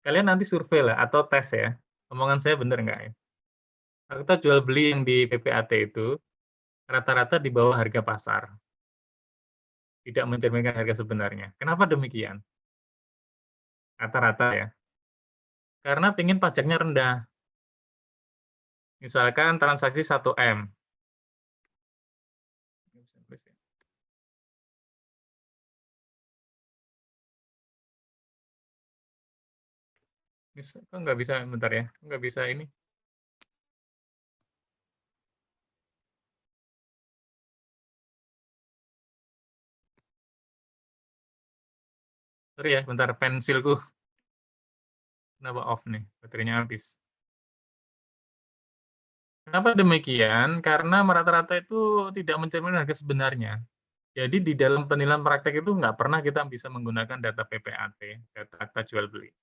Kalian nanti survei lah atau tes ya. Omongan saya bener nggak ya? Akta jual beli yang di PPAT itu rata-rata di bawah harga pasar. Tidak mencerminkan harga sebenarnya. Kenapa demikian? Rata-rata ya. Karena pengen pajaknya rendah. Misalkan transaksi 1M. Kok nggak bisa, bentar ya. Nggak bisa ini. Sorry ya, bentar pensilku. Kenapa off nih? Baterainya habis. Kenapa demikian? Karena rata-rata itu tidak mencerminkan harga sebenarnya. Jadi di dalam penilaian praktek itu nggak pernah kita bisa menggunakan data PPAT, data akta jual beli.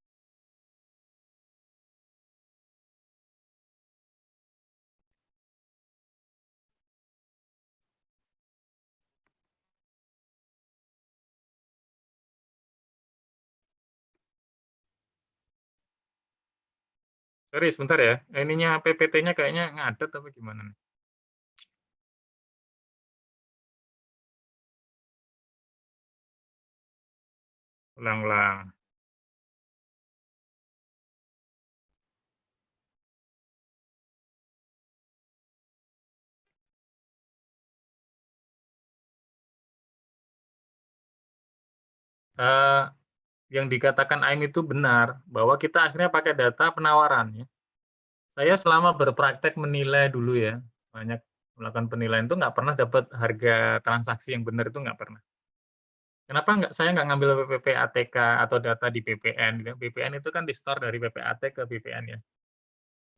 Sorry, sebentar ya. Ininya PPT-nya kayaknya ngadet apa gimana nih? Ulang-ulang. Yang dikatakan Aim itu benar, bahwa kita akhirnya pakai data penawaran. Ya. Saya selama berpraktek menilai dulu ya, banyak melakukan penilaian itu nggak pernah dapat harga transaksi yang benar, itu nggak pernah. Kenapa saya nggak ngambil PPATK atau data di BPN? BPN itu kan di-store dari PPAT ke BPN ya.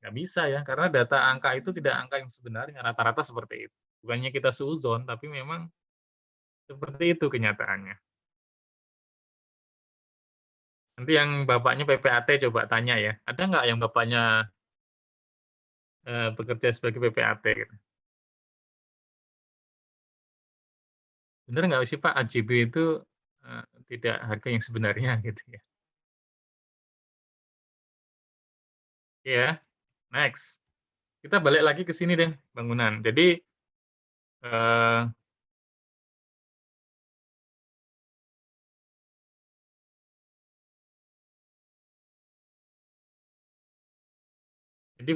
Nggak bisa ya, karena data angka itu tidak angka yang sebenarnya, rata-rata seperti itu. Bukannya kita suzon, tapi memang seperti itu kenyataannya. Nanti yang bapaknya PPAT coba tanya ya, ada nggak yang bapaknya bekerja sebagai PPAT? Gitu. Benar nggak sih Pak, AJB itu tidak harga yang sebenarnya gitu ya? Ya, next. Kita balik lagi ke sini deh, bangunan. Jadi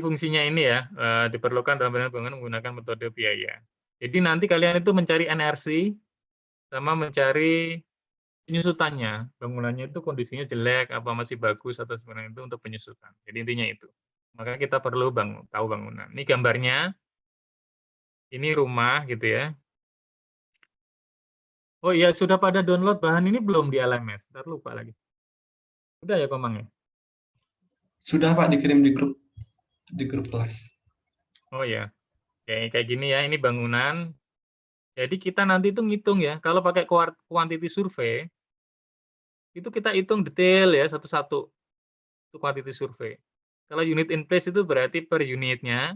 fungsinya ini ya, diperlukan dalam bangunan menggunakan metode biaya. Jadi nanti kalian itu mencari NRC sama mencari penyusutannya. Bangunannya itu kondisinya jelek, apa masih bagus atau sebenarnya itu untuk penyusutan. Jadi intinya itu. Maka kita perlu tahu bangunan. Ini gambarnya. Ini rumah gitu ya. Oh iya, sudah pada download bahan ini belum di LMS? Ntar lupa lagi. Udah ya Komang ya? Sudah Pak, dikirim di grup kelas. Oh ya, kayak gini ya, ini bangunan. Jadi kita nanti itu ngitung ya, kalau pakai quantity survey, itu kita hitung detail ya, satu-satu. Itu quantity survey. Kalau unit in place itu berarti per unitnya.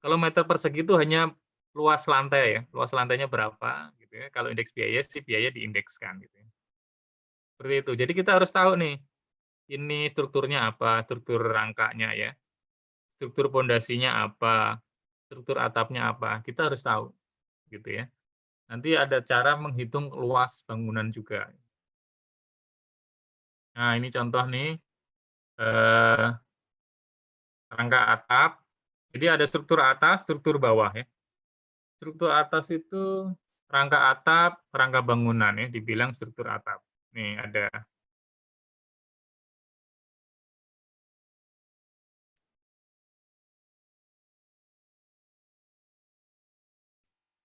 Kalau meter persegi itu hanya luas lantai ya, luas lantainya berapa gitu ya. Kalau indeks biaya sih biaya diindekskan gitu ya. Seperti itu. Jadi kita harus tahu nih, ini strukturnya apa, struktur rangkanya ya, struktur pondasinya apa, struktur atapnya apa, kita harus tahu, gitu ya. Nanti ada cara menghitung luas bangunan juga. Nah, ini contoh nih, rangka atap. Jadi ada struktur atas, struktur bawah ya. Struktur atas itu rangka atap, rangka bangunan ya, dibilang struktur atap. Nih ada.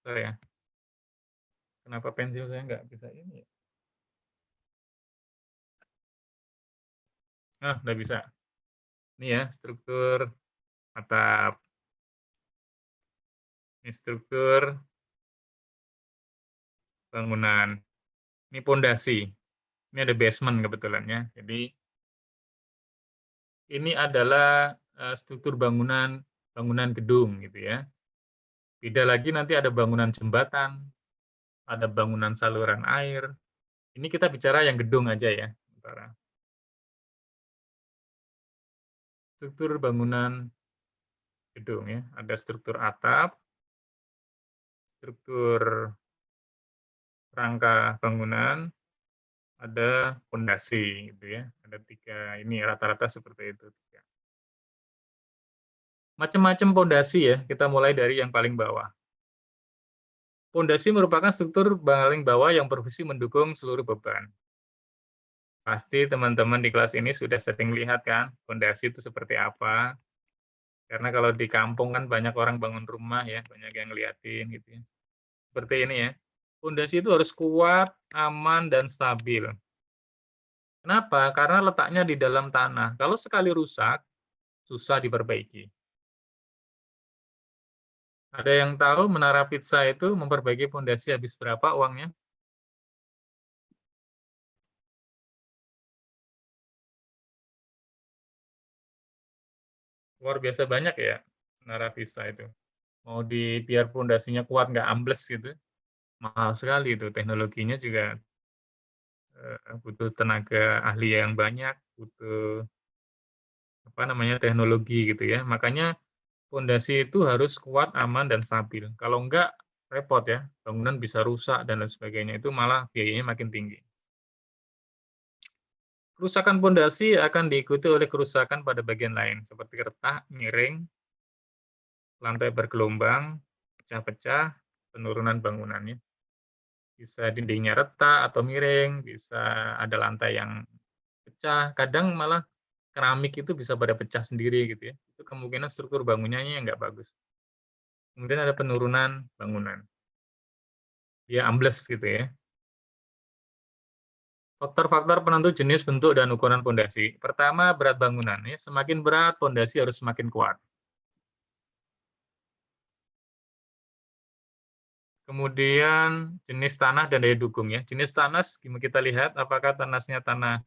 Sorry ya. Kenapa pensil saya nggak bisa ini ya? Nah, udah bisa. Ini ya, struktur atap. Ini struktur bangunan. Ini pondasi. Ini ada basement kebetulan ya. Jadi ini adalah struktur bangunan gedung gitu ya. Beda lagi nanti ada bangunan jembatan, ada bangunan saluran air. Ini kita bicara yang gedung aja ya. Struktur bangunan gedung ya. Ada struktur atap, struktur rangka bangunan, ada pondasi gitu ya. Ada 3 ini rata-rata seperti itu. Macam-macam pondasi ya, kita mulai dari yang paling bawah. Pondasi merupakan struktur paling bawah yang berfungsi mendukung seluruh beban. Pasti teman-teman di kelas ini sudah sering lihat kan, pondasi itu seperti apa. Karena kalau di kampung kan banyak orang bangun rumah ya, banyak yang ngeliatin gitu ya. Seperti ini ya. Pondasi itu harus kuat, aman, dan stabil. Kenapa? Karena letaknya di dalam tanah. Kalau sekali rusak, susah diperbaiki. Ada yang tahu Menara Pizza itu memperbaiki pondasi habis berapa uangnya? Luar biasa banyak ya Menara Pizza itu. Mau biar pondasinya kuat nggak ambles gitu, mahal sekali itu. Teknologinya juga butuh tenaga ahli yang banyak, butuh teknologi gitu ya. Makanya pondasi itu harus kuat, aman, dan stabil. Kalau enggak, repot ya, bangunan bisa rusak dan lain sebagainya, itu malah biayanya makin tinggi. Kerusakan pondasi akan diikuti oleh kerusakan pada bagian lain, seperti retak, miring, lantai bergelombang, pecah-pecah, penurunan bangunannya. Bisa dindingnya retak atau miring, bisa ada lantai yang pecah, kadang malah keramik itu bisa pada pecah sendiri gitu ya. Itu kemungkinan struktur bangunannya yang nggak bagus. Kemudian ada penurunan bangunan. Dia ambles gitu ya. Faktor-faktor penentu jenis, bentuk, dan ukuran pondasi. Pertama, berat bangunan. Ya. Semakin berat, pondasi harus semakin kuat. Kemudian jenis tanah dan daya dukung ya. Jenis tanah kita lihat apakah tanahnya tanah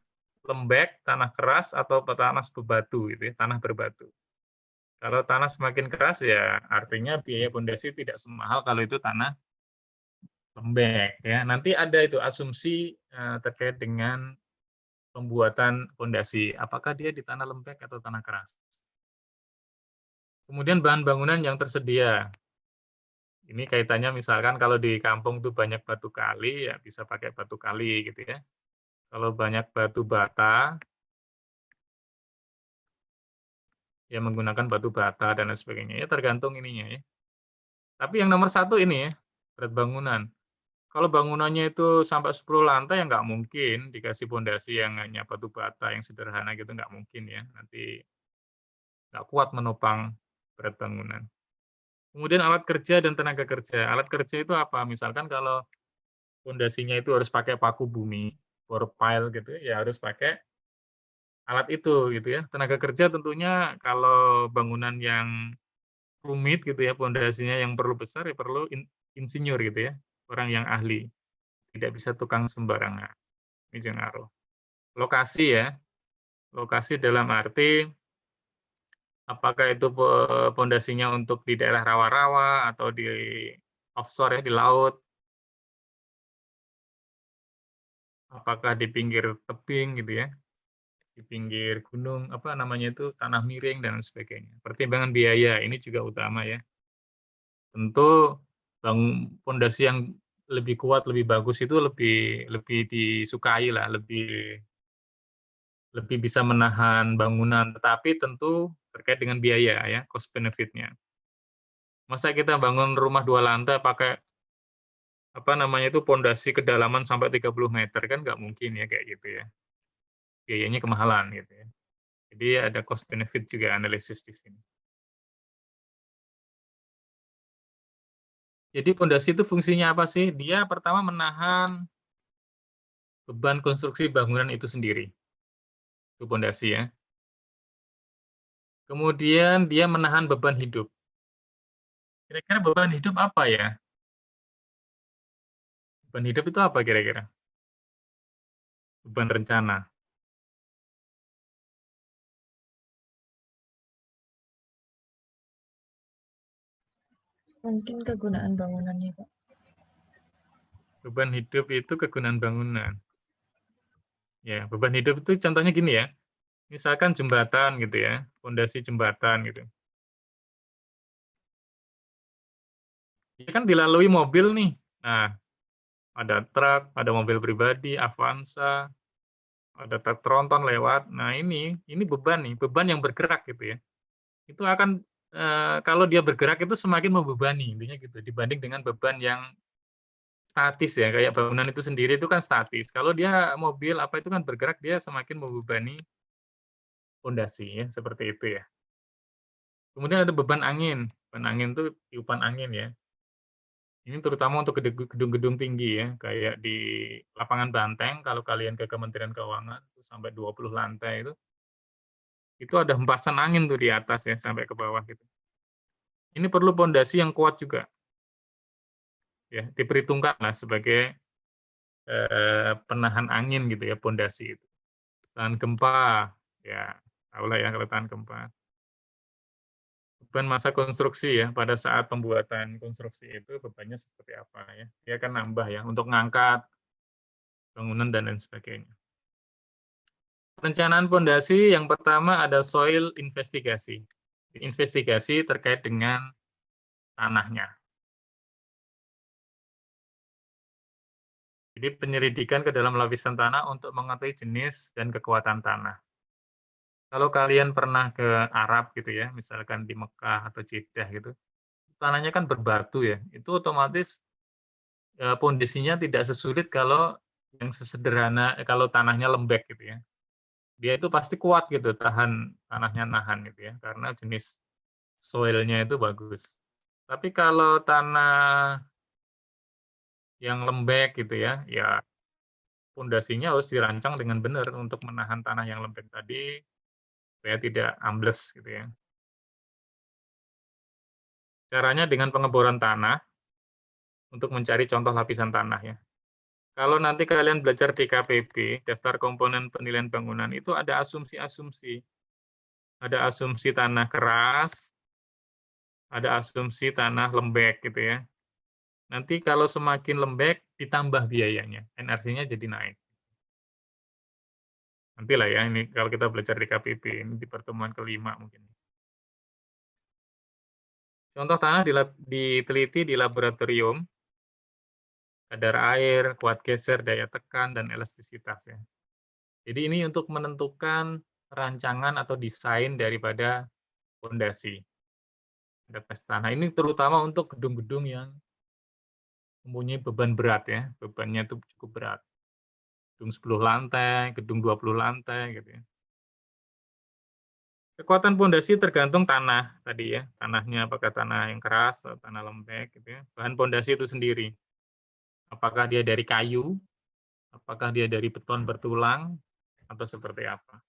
lembek, tanah keras, atau tanah berbatu gitu ya, tanah berbatu. Kalau tanah semakin keras ya artinya biaya pondasi tidak semahal kalau itu tanah lembek ya. Nanti ada itu asumsi terkait dengan pembuatan pondasi, apakah dia di tanah lembek atau tanah keras. Kemudian bahan bangunan yang tersedia. Ini kaitannya misalkan kalau di kampung tuh banyak batu kali, ya bisa pakai batu kali gitu ya. Kalau banyak batu bata, ya menggunakan batu bata dan lain sebagainya. Ya tergantung ininya ya. Tapi yang nomor 1 ini ya, berat bangunan. Kalau bangunannya itu sampai 10 lantai, ya nggak mungkin dikasih pondasi yang hanya batu bata yang sederhana gitu, nggak mungkin ya. Nanti nggak kuat menopang berat bangunan. Kemudian alat kerja dan tenaga kerja. Alat kerja itu apa? Misalkan kalau pondasinya itu harus pakai paku bumi, bore pile gitu, ya harus pakai alat itu gitu ya. Tenaga kerja tentunya kalau bangunan yang rumit gitu ya, pondasinya yang perlu besar ya perlu insinyur gitu ya, orang yang ahli. Tidak bisa tukang sembarangan. Ini juga ngaruh. Lokasi ya. Lokasi dalam arti apakah itu pondasinya untuk di daerah rawa-rawa atau di offshore ya, di laut. apakah di pinggir tebing gitu ya, di pinggir gunung, apa namanya itu, tanah miring dan sebagainya. Pertimbangan biaya ini juga utama ya. Tentu pondasi yang lebih kuat, lebih bagus itu lebih lebih disukai lah, lebih lebih bisa menahan bangunan, tetapi tentu terkait dengan biaya ya, cost benefit-nya. Masa kita bangun rumah 2 lantai pakai, apa namanya itu, pondasi kedalaman sampai 30 meter, kan nggak mungkin ya kayak gitu ya. Biayanya kemahalan gitu ya. Jadi ada cost benefit juga analisis di sini. Jadi pondasi itu fungsinya apa sih? Dia pertama menahan beban konstruksi bangunan itu sendiri. Itu pondasi ya. Kemudian dia menahan beban hidup. Kira-kira beban hidup apa ya? Beban hidup itu apa kira-kira? Beban rencana. Mungkin kegunaan bangunannya, Pak. Beban hidup itu kegunaan bangunan. Ya, beban hidup itu contohnya gini ya. Misalkan jembatan gitu ya, pondasi jembatan gitu. Dia kan dilalui mobil nih. Nah, ada truk, ada mobil pribadi, Avanza, ada truk tronton lewat. Nah, ini beban nih, beban yang bergerak gitu ya. Itu akan kalau dia bergerak itu semakin membebani, intinya gitu, dibanding dengan beban yang statis ya, kayak bangunan itu sendiri itu kan statis. Kalau dia mobil apa itu kan bergerak, dia semakin membebani pondasi ya, seperti itu ya. Kemudian ada beban angin. Beban angin itu tiupan angin ya. Ini terutama untuk gedung-gedung tinggi ya, kayak di lapangan Banteng kalau kalian ke Kementerian Keuangan itu sampai 20 lantai itu ada hempasan angin tuh di atas ya sampai ke bawah gitu. Ini perlu pondasi yang kuat juga. Ya, diperhitungkan lah sebagai penahan angin gitu ya pondasi itu. Tahan gempa, ya tahulah ya kalau tahan gempa. Beban masa konstruksi ya, pada saat pembuatan konstruksi itu bebannya seperti apa ya. Dia akan nambah ya untuk ngangkat bangunan dan lain sebagainya. Perencanaan pondasi yang pertama ada soil investigasi. Investigasi terkait dengan tanahnya. Jadi penyelidikan ke dalam lapisan tanah untuk mengetahui jenis dan kekuatan tanah. Kalau kalian pernah ke Arab gitu ya, misalkan di Mekah atau Jeddah gitu, tanahnya kan berbatu ya, itu otomatis pondasinya tidak sesulit kalau yang sesederhana kalau tanahnya lembek gitu ya. Dia itu pasti kuat gitu, tanahnya nahan gitu ya, karena jenis soil-nya itu bagus. Tapi kalau tanah yang lembek gitu ya, ya pondasinya harus dirancang dengan benar untuk menahan tanah yang lembek tadi supaya tidak ambles gitu ya. Caranya dengan pengeboran tanah untuk mencari contoh lapisan tanah ya. Kalau nanti kalian belajar di KPB, daftar komponen penilaian bangunan itu ada asumsi-asumsi. Ada asumsi tanah keras, ada asumsi tanah lembek gitu ya. Nanti kalau semakin lembek ditambah biayanya, NRC-nya jadi naik. Nantilah ya ini kalau kita belajar di KPB, ini di pertemuan kelima mungkin. Contoh tanah diteliti di laboratorium, kadar air, kuat geser, daya tekan, dan elastisitas ya. Jadi ini untuk menentukan rancangan atau desain daripada fondasi. Ada tes tanah. Ini terutama untuk gedung-gedung yang mempunyai beban berat ya, bebannya itu cukup berat. Gedung 10 lantai, gedung 20 lantai gitu ya. Kekuatan pondasi tergantung tanah tadi ya, tanahnya apakah tanah yang keras atau tanah lembek gitu ya. Bahan pondasi itu sendiri. Apakah dia dari kayu, apakah dia dari beton bertulang atau seperti apa.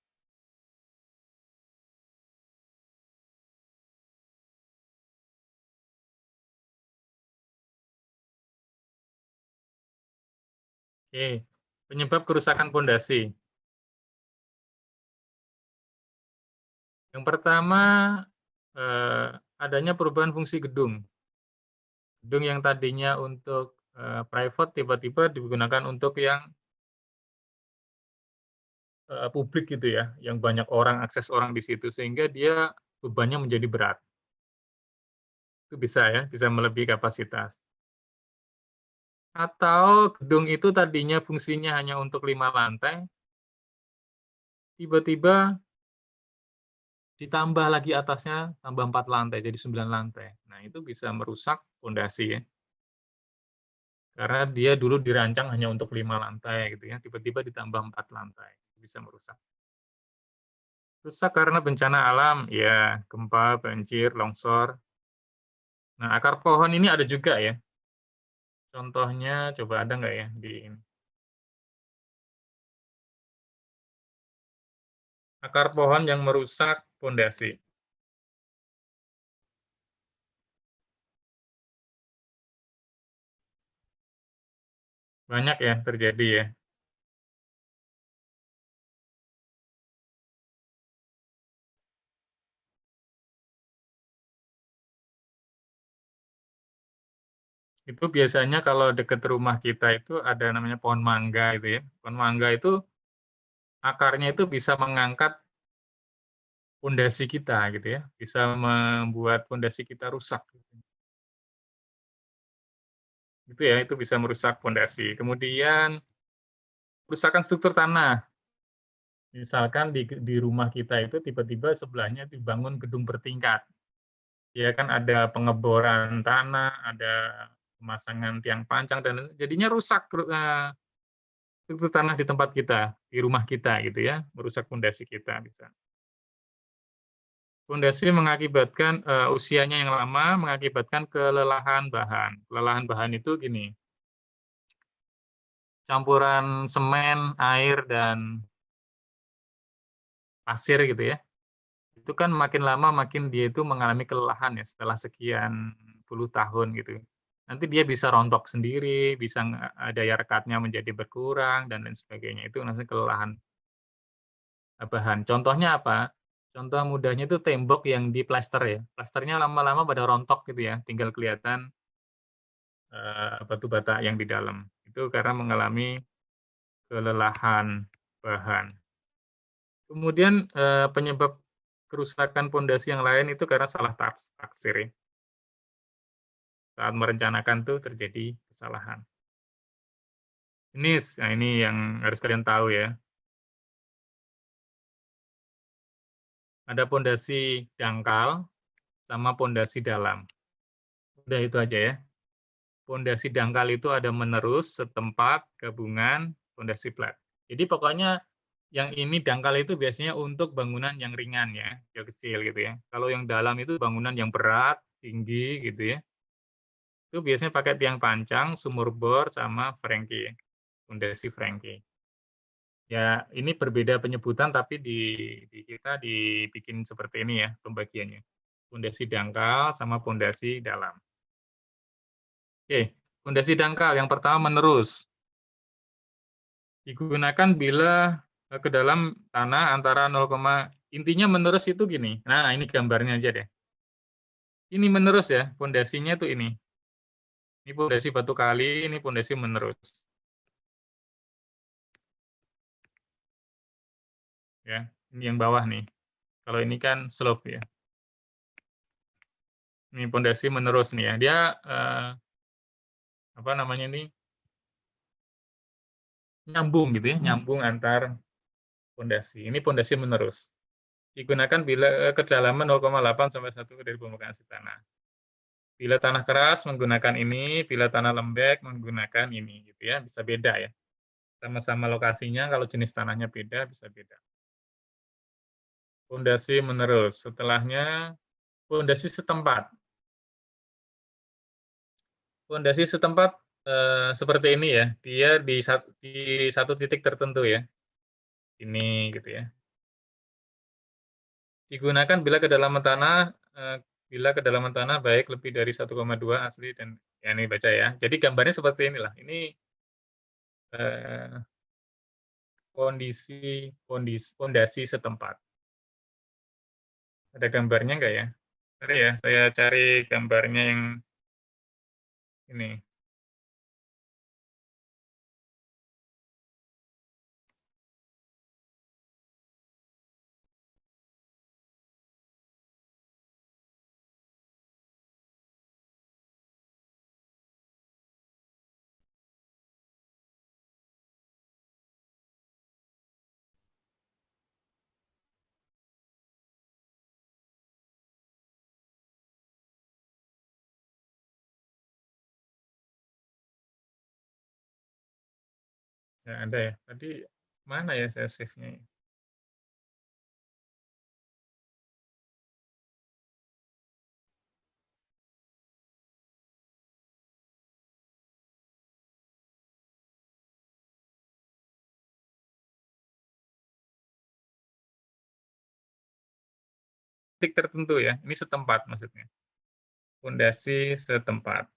Oke, penyebab kerusakan pondasi. Yang pertama, adanya perubahan fungsi gedung. Gedung yang tadinya untuk private tiba-tiba digunakan untuk yang publik gitu ya, yang banyak orang, akses orang di situ, sehingga dia bebannya menjadi berat. Itu bisa ya, bisa melebihi kapasitas. Atau gedung itu tadinya fungsinya hanya untuk 5 lantai, tiba-tiba ditambah lagi atasnya, tambah 4 lantai, jadi 9 lantai. Nah, itu bisa merusak fondasi ya, karena dia dulu dirancang hanya untuk 5 lantai gitu ya, tiba-tiba ditambah 4 lantai, bisa merusak. Rusak karena bencana alam, ya gempa, banjir, longsor. Nah, akar pohon ini ada juga ya, contohnya coba ada nggak ya di ini? Akar pohon yang merusak fondasi. Banyak ya terjadi ya. Itu biasanya kalau dekat rumah kita itu ada namanya pohon mangga itu ya. Pohon mangga itu akarnya itu bisa mengangkat pondasi kita gitu ya, bisa membuat pondasi kita rusak. Gitu ya, itu bisa merusak pondasi. Kemudian kerusakan struktur tanah. Misalkan di rumah kita itu tiba-tiba sebelahnya dibangun gedung bertingkat. Ya kan ada pengeboran tanah, ada pemasangan tiang pancang dan jadinya rusak struktur tanah di tempat kita, di rumah kita gitu ya, merusak pondasi kita bisa. Pondasi mengakibatkan usianya yang lama mengakibatkan kelelahan bahan. Kelelahan bahan itu gini, campuran semen, air dan pasir gitu ya. Itu kan makin lama makin dia itu mengalami kelelahan ya setelah sekian puluh tahun gitu. Nanti dia bisa rontok sendiri, bisa daya rekatnya menjadi berkurang dan lain sebagainya. Itu namanya kelelahan bahan. Contohnya apa? Contoh mudahnya itu tembok yang diplester ya. Plasternya lama-lama pada rontok gitu ya, tinggal kelihatan batu bata yang di dalam. Itu karena mengalami kelelahan bahan. Kemudian penyebab kerusakan pondasi yang lain itu karena salah taksir ya. Saat merencanakan tuh terjadi kesalahan. Ini yang harus kalian tahu ya. Ada pondasi dangkal sama pondasi dalam. Udah itu aja ya. Pondasi dangkal itu ada menerus, setempat, gabungan, pondasi flat. Jadi pokoknya yang ini dangkal itu biasanya untuk bangunan yang ringan ya, yang kecil gitu ya. Kalau yang dalam itu bangunan yang berat, tinggi gitu ya. Itu biasanya pakai tiang pancang, sumur bor, sama Franky, pondasi Franky. Ya, ini berbeda penyebutan, tapi di kita dibikin seperti ini ya pembagiannya. Pondasi dangkal sama pondasi dalam. Oke, pondasi dangkal yang pertama menerus. Digunakan bila ke dalam tanah antara 0, intinya menerus itu gini. Nah, ini gambarnya aja deh. Ini menerus ya, pondasinya tuh ini. Ini pondasi batu kali, ini pondasi menerus. Ya, ini yang bawah nih. Kalau ini kan slope ya. Ini pondasi menerus nih ya. Dia apa namanya ini? Nyambung gitu ya, nyambung antar pondasi. Ini pondasi menerus. Digunakan bila kedalaman 0,8 sampai 1 dari permukaan tanah. Bila tanah keras menggunakan ini, bila tanah lembek menggunakan ini gitu ya, bisa beda ya. Sama-sama lokasinya kalau jenis tanahnya beda bisa beda. Pondasi menerus, setelahnya pondasi setempat. Pondasi setempat seperti ini ya, dia di satu titik tertentu ya. Ini gitu ya. Digunakan bila kedalaman tanah baik lebih dari 1,2 asli dan ya ini baca ya. Jadi gambarnya seperti inilah. Ini pondasi setempat. Ada gambarnya enggak ya? Bentar ya, saya cari gambarnya yang ini. Nggak ada ya? Tadi mana ya saya save-nya ya? Titik tertentu ya, ini setempat maksudnya. Pondasi setempat.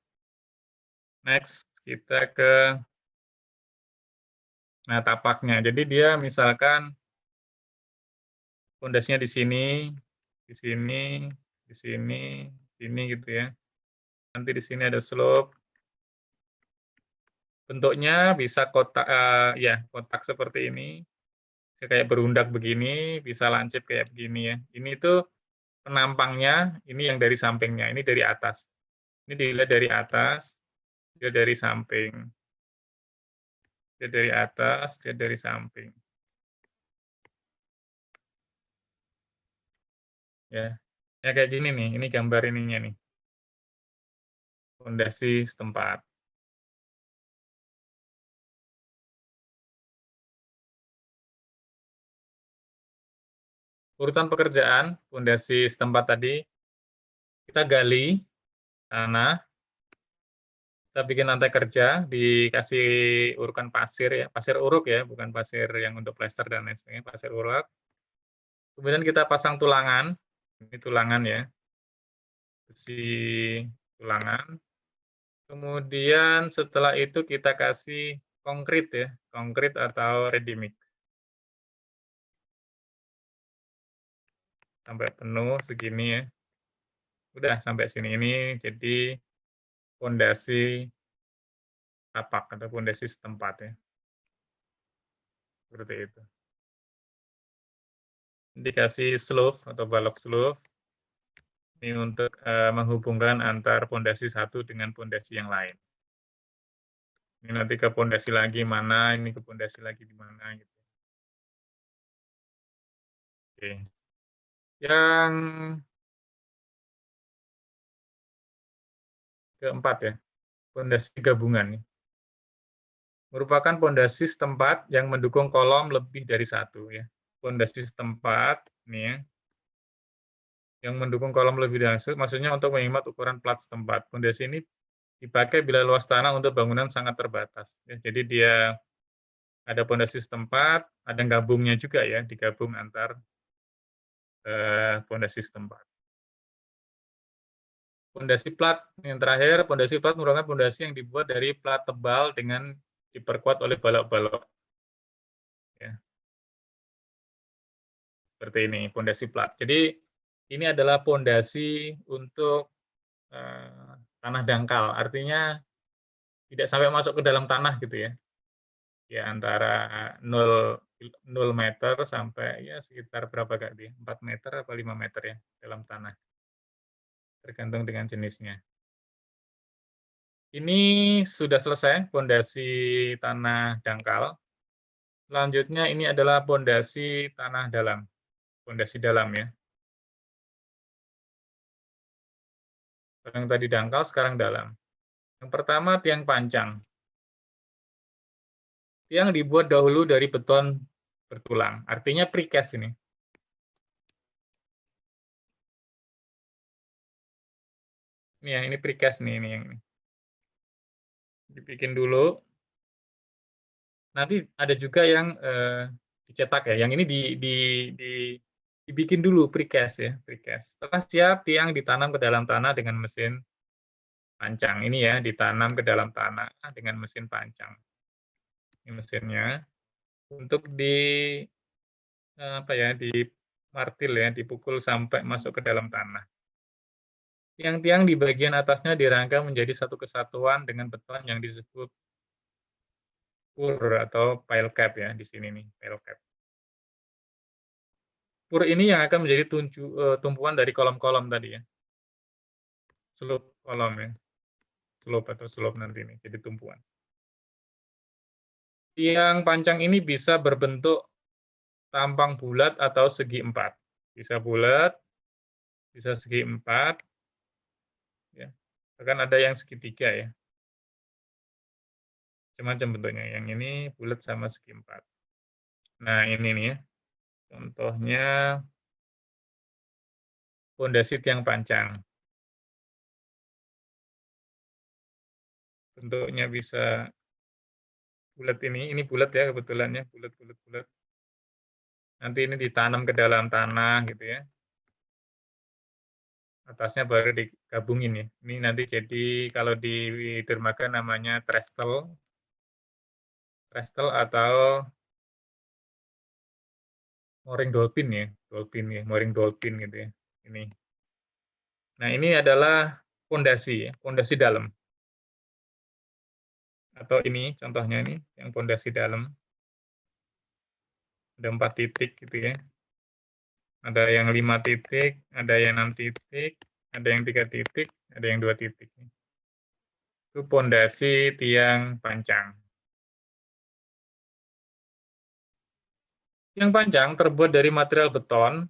Next, kita ke tapaknya. Jadi dia misalkan pondasinya di sini, di sini, di sini, sini gitu ya. Nanti di sini ada slope. Bentuknya bisa kotak, ya kotak seperti ini, kayak berundak begini, bisa lancip kayak begini ya. Ini tuh penampangnya, ini yang dari sampingnya, ini dari atas. Ini dilihat dari atas, dia dari samping. Dia dari atas, dia dari samping. Ya, ya kayak gini nih, ini gambar ininya nih. Pondasi setempat. Urutan pekerjaan, pondasi setempat tadi, kita gali tanah, kita bikin lantai kerja, dikasih urukan pasir ya, pasir uruk ya, bukan pasir yang untuk plester dan lain sebagainya, pasir uruk. Kemudian kita pasang tulangan, ini tulangan ya, besi tulangan. Kemudian setelah itu kita kasih konkrit ya, konkrit atau ready mix. Sampai penuh segini ya. Udah sampai sini, ini jadi pondasi tapak atau pondasi setempat ya. Seperti itu. Dikasih slope atau balok slope. Ini untuk menghubungkan antar pondasi satu dengan pondasi yang lain. Ini nanti ke pondasi lagi mana, ini ke pondasi lagi di mana gitu. Oke. Yang keempat ya, pondasi gabungan. Merupakan pondasi setempat yang mendukung kolom lebih dari satu ya. Pondasi setempat nih ya, yang mendukung kolom lebih dari satu, maksudnya untuk menghemat ukuran plat setempat. Pondasi ini dipakai bila luas tanah untuk bangunan sangat terbatas. Ya, jadi dia ada pondasi setempat, ada gabungnya juga ya, digabung antar pondasi setempat. Pondasi plat yang terakhir, pondasi plat merupakan pondasi yang dibuat dari plat tebal dengan diperkuat oleh balok-balok. Ya. Seperti ini, pondasi plat. Jadi ini adalah pondasi untuk tanah dangkal, artinya tidak sampai masuk ke dalam tanah gitu ya. Ya antara 0 meter sampai ya sekitar berapa Kak dia? 4 meter atau 5 meter ya dalam tanah. Tergantung dengan jenisnya. Ini sudah selesai pondasi tanah dangkal. Selanjutnya ini adalah pondasi tanah dalam. Pondasi dalam ya. Yang tadi dangkal, sekarang dalam. Yang pertama tiang pancang. Tiang dibuat dahulu dari beton bertulang, artinya precast ini. Ini yang ini precast nih, ini yang ini. Dibikin dulu. Nanti ada juga yang dicetak ya. Yang ini dibikin dulu precast ya, precast. Setelah siap, tiang ditanam ke dalam tanah dengan mesin pancang. Ini ya, ditanam ke dalam tanah dengan mesin pancang. Ini mesinnya. Untuk di martil ya, dipukul sampai masuk ke dalam tanah. Tiang-tiang di bagian atasnya dirangka menjadi satu kesatuan dengan beton yang disebut pur atau pile cap ya, di sini nih, pile cap. Pur ini yang akan menjadi tumpuan dari kolom-kolom tadi ya. Slope kolom ya. Slope atau slope nanti ini, jadi tumpuan. Tiang pancang ini bisa berbentuk tampang bulat atau segi empat. Bisa bulat, bisa segi empat, ya. Bahkan ada yang segitiga ya. macam-macam bentuknya. Yang ini bulat sama segi 4. Nah, ini nih ya. Contohnya pondasi tiang pancang. Bentuknya bisa bulat ini bulat ya kebetulan ya, bulat. Nanti ini ditanam ke dalam tanah gitu ya. Atasnya baru digabungin ya. Ini nanti jadi kalau di dermaga namanya trestle atau mooring dolphin ya, mooring dolphin gitu ya. Ini. Nah, ini adalah pondasi ya, pondasi dalam. Atau ini contohnya ini yang pondasi dalam. Ada 4 titik gitu ya. Ada yang 5 titik, ada yang 6 titik, ada yang 3 titik, ada yang 2 titik. Itu pondasi tiang pancang. Tiang pancang terbuat dari material beton,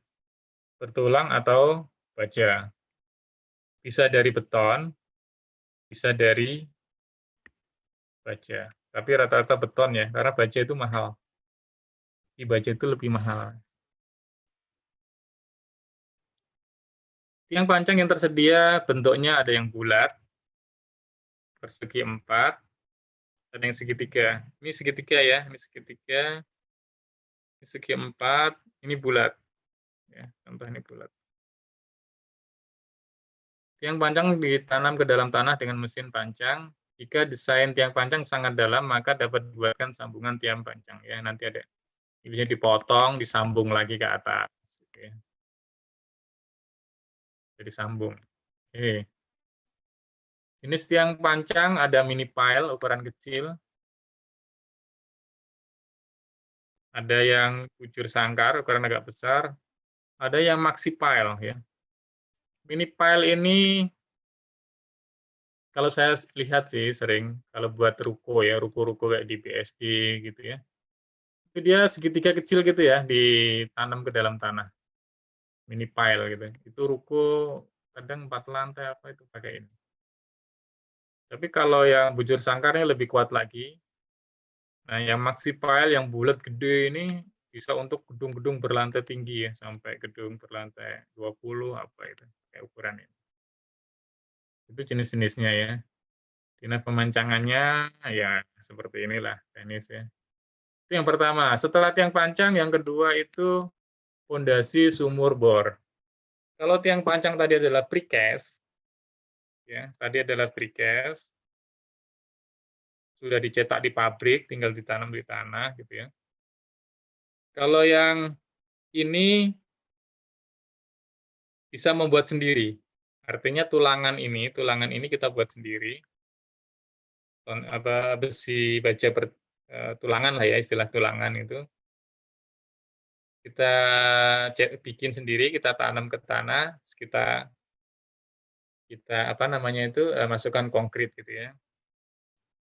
bertulang atau baja. Bisa dari beton, bisa dari baja. Tapi rata-rata beton ya, karena baja itu mahal. Di baja itu lebih mahal. Tiang pancang yang tersedia bentuknya ada yang bulat, persegi 4, ada yang segitiga. Ini segitiga ya, ini segitiga, ini segi 4, ini bulat. Ya, contoh ini bulat. Tiang pancang ditanam ke dalam tanah dengan mesin pancang. Jika desain tiang pancang sangat dalam, maka dapat dibuatkan sambungan tiang pancang. Ya, nanti ada, ini dipotong, disambung lagi ke atas. Oke. Jadi sambung. Oke. Jenis tiang pancang ada mini pile ukuran kecil, ada yang bujur sangkar ukuran agak besar, ada yang maxi pile ya. Mini pile ini kalau saya lihat sih sering kalau buat ruko ya, ruko-ruko kayak di BSD gitu ya. Itu dia segitiga kecil gitu ya, ditanam ke dalam tanah. Mini pile gitu. Itu ruko kadang 4 lantai apa itu pakai ini. Tapi kalau yang bujur sangkarnya lebih kuat lagi. Nah, yang maxi pile yang bulat gede ini bisa untuk gedung-gedung berlantai tinggi ya, sampai gedung berlantai 20 apa itu, kayak ukuran ini. Itu jenis-jenisnya ya. Jenis pemancangannya ya seperti inilah teknis ya. Itu yang pertama. Setelah tiang pancang, yang kedua itu pondasi sumur bor. Kalau tiang pancang tadi adalah precast, ya, tadi adalah precast, sudah dicetak di pabrik, tinggal ditanam di tanah, gitu ya. Kalau yang ini bisa membuat sendiri, artinya tulangan ini kita buat sendiri, besi baja tulangan lah ya, istilah tulangan itu. Kita bikin sendiri, kita tanam ke tanah, kita masukkan konkrit gitu ya.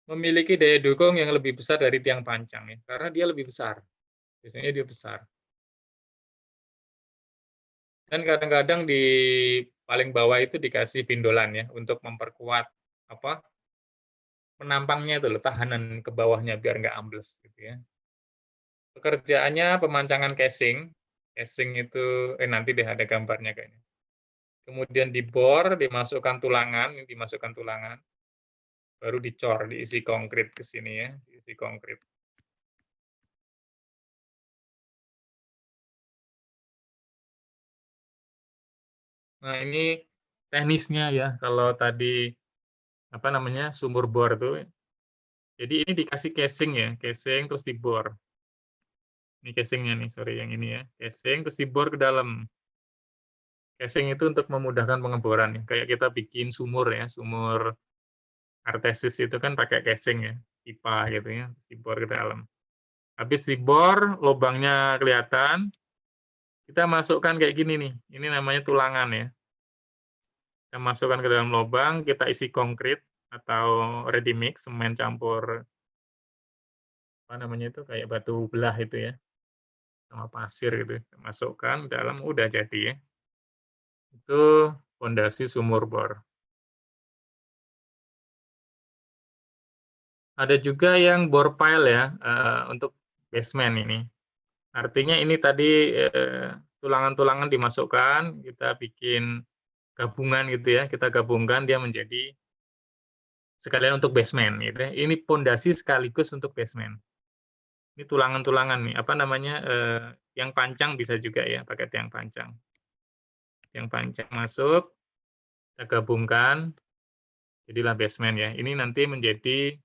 Memiliki daya dukung yang lebih besar dari tiang pancang ya, karena dia lebih besar. Biasanya dia besar. Dan kadang-kadang di paling bawah itu dikasih pindolan ya untuk memperkuat penampangnya itu loh, tahanan ke bawahnya biar nggak ambles gitu ya. Pekerjaannya pemancangan casing. Casing itu nanti deh ada gambarnya kayaknya. Kemudian dibor, dimasukkan tulangan, baru dicor, diisi konkrit ke sini ya, diisi konkrit. Nah, ini teknisnya ya, kalau tadi sumur bor tuh. Jadi ini dikasih casing ya, casing terus dibor. Ini casingnya nih, sorry yang ini ya, casing terus dibor ke dalam. Casing itu untuk memudahkan pengeboran ya. Kayak kita bikin sumur ya, sumur artesis itu kan pakai casing ya, pipa gitu ya, terus dibor ke dalam. Habis dibor, lubangnya kelihatan, kita masukkan kayak gini nih, ini namanya tulangan ya. Kita masukkan ke dalam lubang, kita isi konkrit atau ready mix, semen campur kayak batu belah itu ya, sama pasir gitu, masukkan dalam, udah jadi ya. Itu pondasi sumur bor. Ada juga yang bore pile ya, untuk basement ini. Artinya ini tadi tulangan-tulangan dimasukkan, kita bikin gabungan gitu ya, kita gabungkan dia menjadi sekalian untuk basement gitu ya. Ini pondasi sekaligus untuk basement. Ini tulangan-tulangan nih, apa namanya, yang pancang bisa juga ya, pakai tiang pancang. Tiang pancang masuk, kita gabungkan, jadilah basement ya. Ini nanti menjadi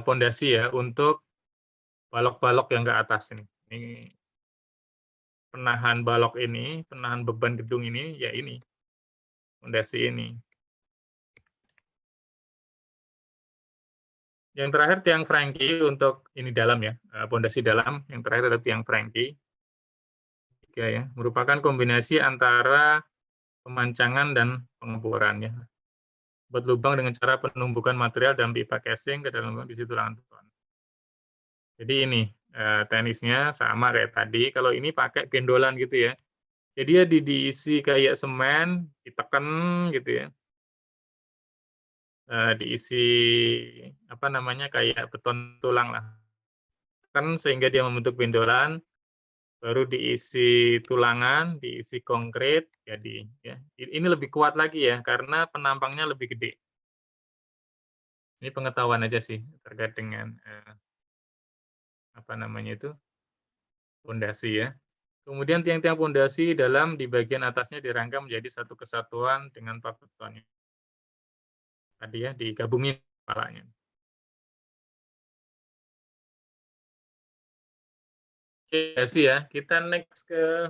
pondasi ya untuk balok-balok yang ke atas ini. Ini penahan balok ini, penahan beban gedung ini, ya ini, pondasi ini. Yang terakhir tiang Frankie untuk ini dalam ya, pondasi dalam. Yang terakhir adalah tiang Frankie. Ya, merupakan kombinasi antara pemancangan dan pengeborannya. Buat lubang dengan cara penumbukan material dan pipa casing ke dalam lubang di situ tulangan beton. Jadi ini teknisnya sama kayak tadi. Kalau ini pakai bendolan gitu ya. Jadi ya diisi kayak semen, ditekan gitu ya. Diisi apa namanya kayak beton tulang lah. Kan sehingga dia membentuk bendolan, baru diisi tulangan, diisi konkrit, jadi ya. Ini lebih kuat lagi ya karena penampangnya lebih gede. Ini pengetahuan aja sih terkait dengan apa namanya itu pondasi ya. Kemudian tiang-tiang pondasi dalam di bagian atasnya dirangka menjadi satu kesatuan dengan part betonnya. Tadi ya digabungin kepalanya. Oke sih ya, kita next ke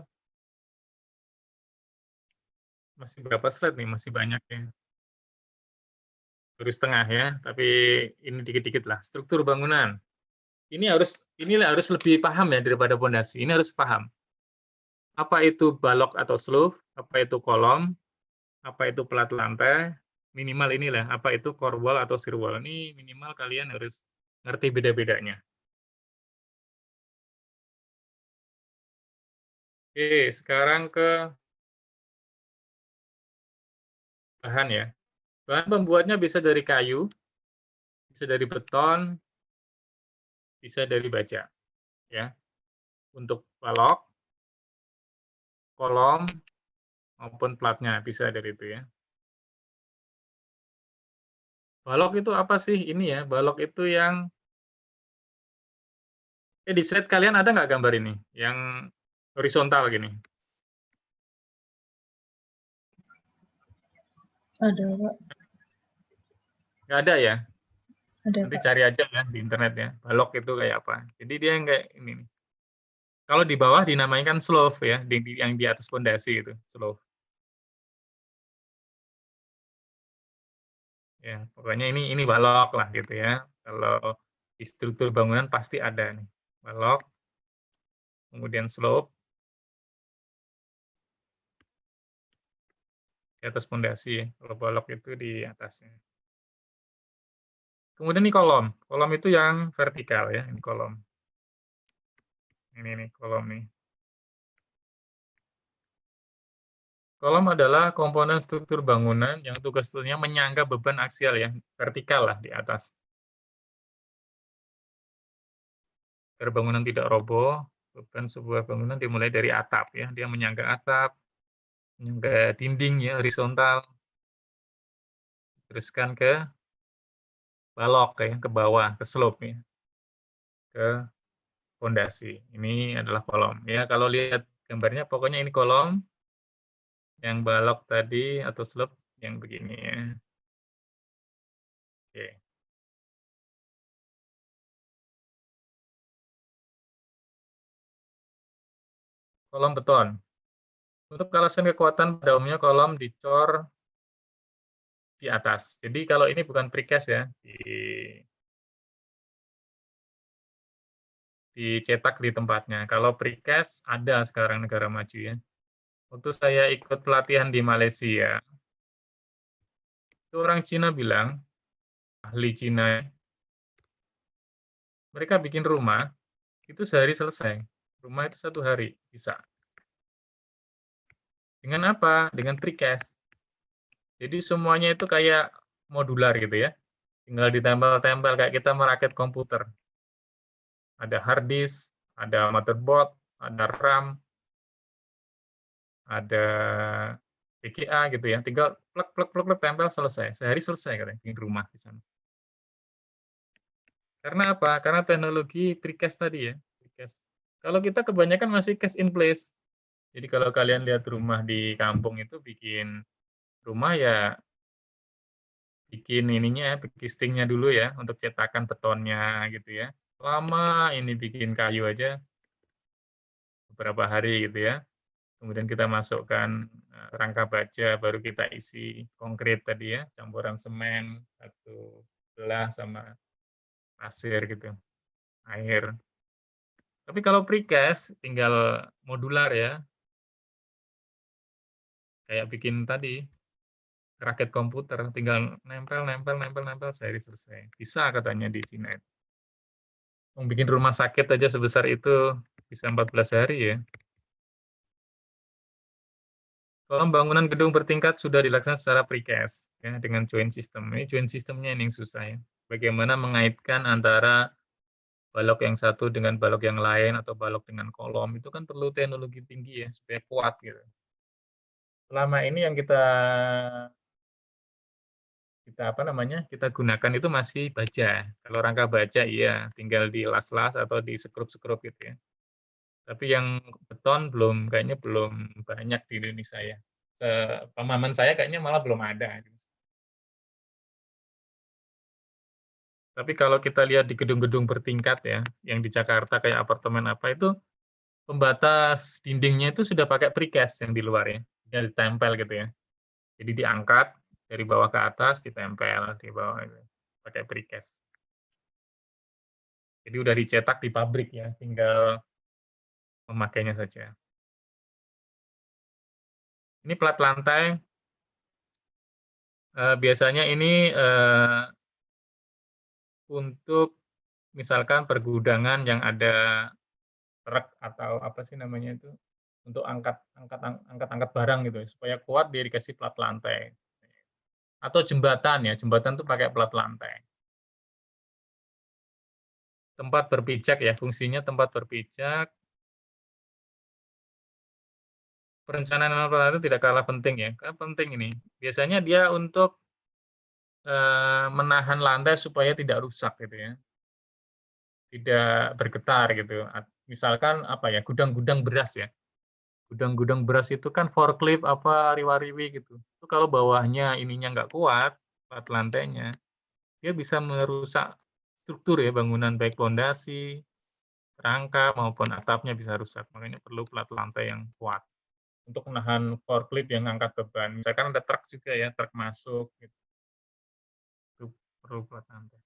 masih berapa slide nih? Masih banyak ya. Baru setengah ya, tapi ini dikit-dikit lah. Struktur bangunan. Ini harus lebih paham ya daripada pondasi. Ini harus paham. Apa itu balok atau slope, apa itu kolom, apa itu plat lantai, minimal inilah, apa itu core wall atau shear wall. Ini minimal kalian harus ngerti beda-bedanya. Oke, sekarang ke bahan ya. Bahan pembuatnya bisa dari kayu, bisa dari beton, bisa dari baja. Ya. Untuk balok, kolom, maupun platnya bisa dari itu ya. Balok itu apa sih? Ini ya, balok itu yang di slide kalian ada nggak gambar ini? Yang horizontal gini. Ada, Pak. Nggak ada ya? Ada, Nanti Pak. cari aja ya di internet ya. Balok itu kayak apa. Jadi dia yang kayak ini nih. Kalau di bawah dinamakan slope ya, yang di atas pondasi itu, slope. Ya, pokoknya ini balok lah gitu ya. Kalau di struktur bangunan pasti ada nih. Balok, kemudian slope, di atas pondasi ya. Kalau balok itu di atasnya. Kemudian ini kolom. Kolom itu yang vertikal ya, ini kolom. Ini nih kolom nih. Kolom adalah komponen struktur bangunan yang tugasnya menyangga beban aksial ya, vertikal lah di atas. Agar bangunan tidak roboh, beban sebuah bangunan dimulai dari atap ya, dia menyangga atap, menyangga dinding ya, horizontal, teruskan ke balok ya, ke bawah, ke slope ya, ke pondasi. Ini adalah kolom ya. Kalau lihat gambarnya, pokoknya ini kolom, yang balok tadi atau slope yang begini ya. Oke. Kolom beton. Untuk alasan kekuatan pada umumnya kolom dicor di atas. Jadi kalau ini bukan precast ya, dicetak di tempatnya. Kalau precast ada sekarang negara maju ya. Waktu saya ikut pelatihan di Malaysia, itu orang Cina bilang, ahli Cina, mereka bikin rumah, itu sehari selesai. Rumah itu 1 hari bisa. Dengan apa? Dengan precast. Jadi semuanya itu kayak modular gitu ya. Tinggal ditempel-tempel kayak kita merakit komputer. Ada hard disk, ada motherboard, ada RAM, ada VGA gitu ya. Tinggal plek plek plek plek tempel selesai. Sehari selesai katanya di rumah di sana. Karena apa? Karena teknologi precast tadi ya, precast. Kalau kita kebanyakan masih cast in place. Jadi kalau kalian lihat rumah di kampung itu bikin rumah ya bikin ininya, castingnya dulu ya untuk cetakan betonnya gitu ya. Lama ini bikin kayu aja beberapa hari gitu ya. Kemudian kita masukkan rangka baja, baru kita isi konkrit tadi ya, campuran semen, satu belah sama pasir gitu, air. Tapi kalau precast tinggal modular ya, kayak bikin tadi rakit komputer, tinggal nempel, nempel, nempel, nempel, sehari selesai. Bisa katanya di Cina. Bikin rumah sakit aja sebesar itu bisa 14 hari ya. Kalau bangunan gedung bertingkat sudah dilaksanakan secara precast ya dengan joint system. Ini joint systemnya yang susah ya. Bagaimana mengaitkan antara balok yang satu dengan balok yang lain atau balok dengan kolom itu kan perlu teknologi tinggi ya supaya kuat gitu. Selama ini yang kita kita gunakan itu masih baja. Kalau rangka baja iya tinggal dilas-las atau disekrup-sekrup gitu ya. Tapi yang beton kayaknya belum banyak di Indonesia ya. Pemahaman saya kayaknya malah belum ada. Tapi kalau kita lihat di gedung-gedung bertingkat ya, yang di Jakarta kayak apartemen apa itu, pembatas dindingnya itu sudah pakai precast yang di luar ya, tinggal ditempel gitu ya. Jadi diangkat dari bawah ke atas, ditempel di bawah itu, pakai precast. Jadi udah dicetak di pabrik ya, tinggal memakainya saja. Ini plat lantai, biasanya ini untuk misalkan pergudangan yang ada truk atau apa sih namanya itu, untuk angkat barang gitu, supaya kuat dia dikasih plat lantai. Atau jembatan ya, jembatan tuh pakai plat lantai. Tempat berpijak ya, fungsinya tempat berpijak. Perencanaan plat itu tidak kalah penting ya, karena penting ini. Biasanya dia untuk menahan lantai supaya tidak rusak gitu ya. Tidak bergetar gitu. Misalkan apa ya, gudang-gudang beras ya. Gudang-gudang beras itu kan forklift apa riwa-riwi gitu. Itu kalau bawahnya ininya nggak kuat, plat lantainya, dia bisa merusak struktur ya bangunan baik pondasi, rangka maupun atapnya bisa rusak. Makanya perlu plat lantai yang kuat untuk menahan forklift yang angkat beban. Misalkan ada truk juga ya, truk masuk gitu. Itu perlu plat lantai.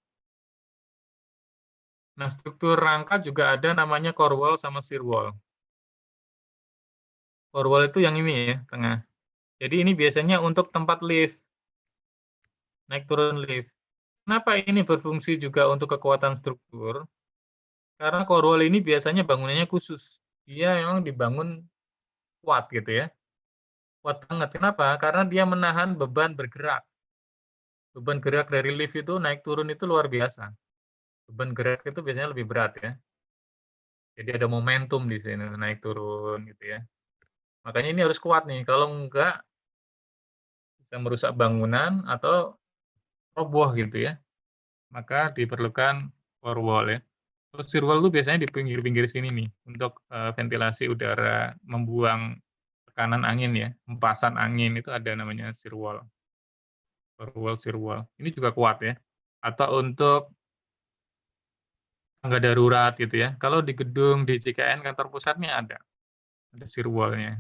Nah, struktur rangka juga ada namanya core wall sama shear wall. Core wall itu yang ini ya, tengah. Jadi ini biasanya untuk tempat lift. Naik turun lift. Kenapa ini berfungsi juga untuk kekuatan struktur? Karena core wall ini biasanya bangunannya khusus. Dia memang dibangun kuat gitu ya. Kuat banget. Kenapa? Karena dia menahan beban bergerak. Beban gerak dari lift itu naik turun itu luar biasa. Beban gerak itu biasanya lebih berat ya. Jadi ada momentum di sini naik turun gitu ya. Makanya ini harus kuat nih. Kalau enggak bisa merusak bangunan atau roboh gitu ya. Maka diperlukan core wall ya. Terus shear wall itu biasanya di pinggir-pinggir sini nih untuk ventilasi udara, membuang tekanan angin ya, hempasan angin itu ada namanya shear wall. Core wall, shear wall. Ini juga kuat ya. Atau untuk tangga darurat gitu ya. Kalau di gedung di JKN kantor pusatnya ada shear wall-nya.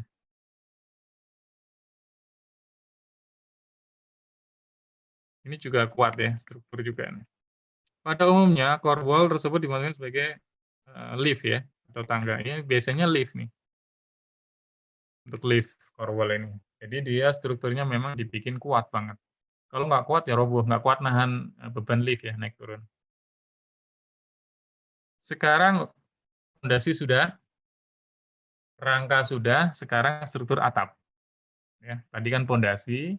Ini juga kuat ya, struktur juga. Pada umumnya core wall tersebut dimaksudkan sebagai lift ya atau tangga. Ini biasanya lift nih. Untuk lift core wall ini. Jadi dia strukturnya memang dibikin kuat banget. Kalau nggak kuat ya roboh, nggak kuat nahan beban lift ya naik turun. Sekarang fondasi sudah, rangka sudah, sekarang struktur atap. Ya, tadi kan fondasi.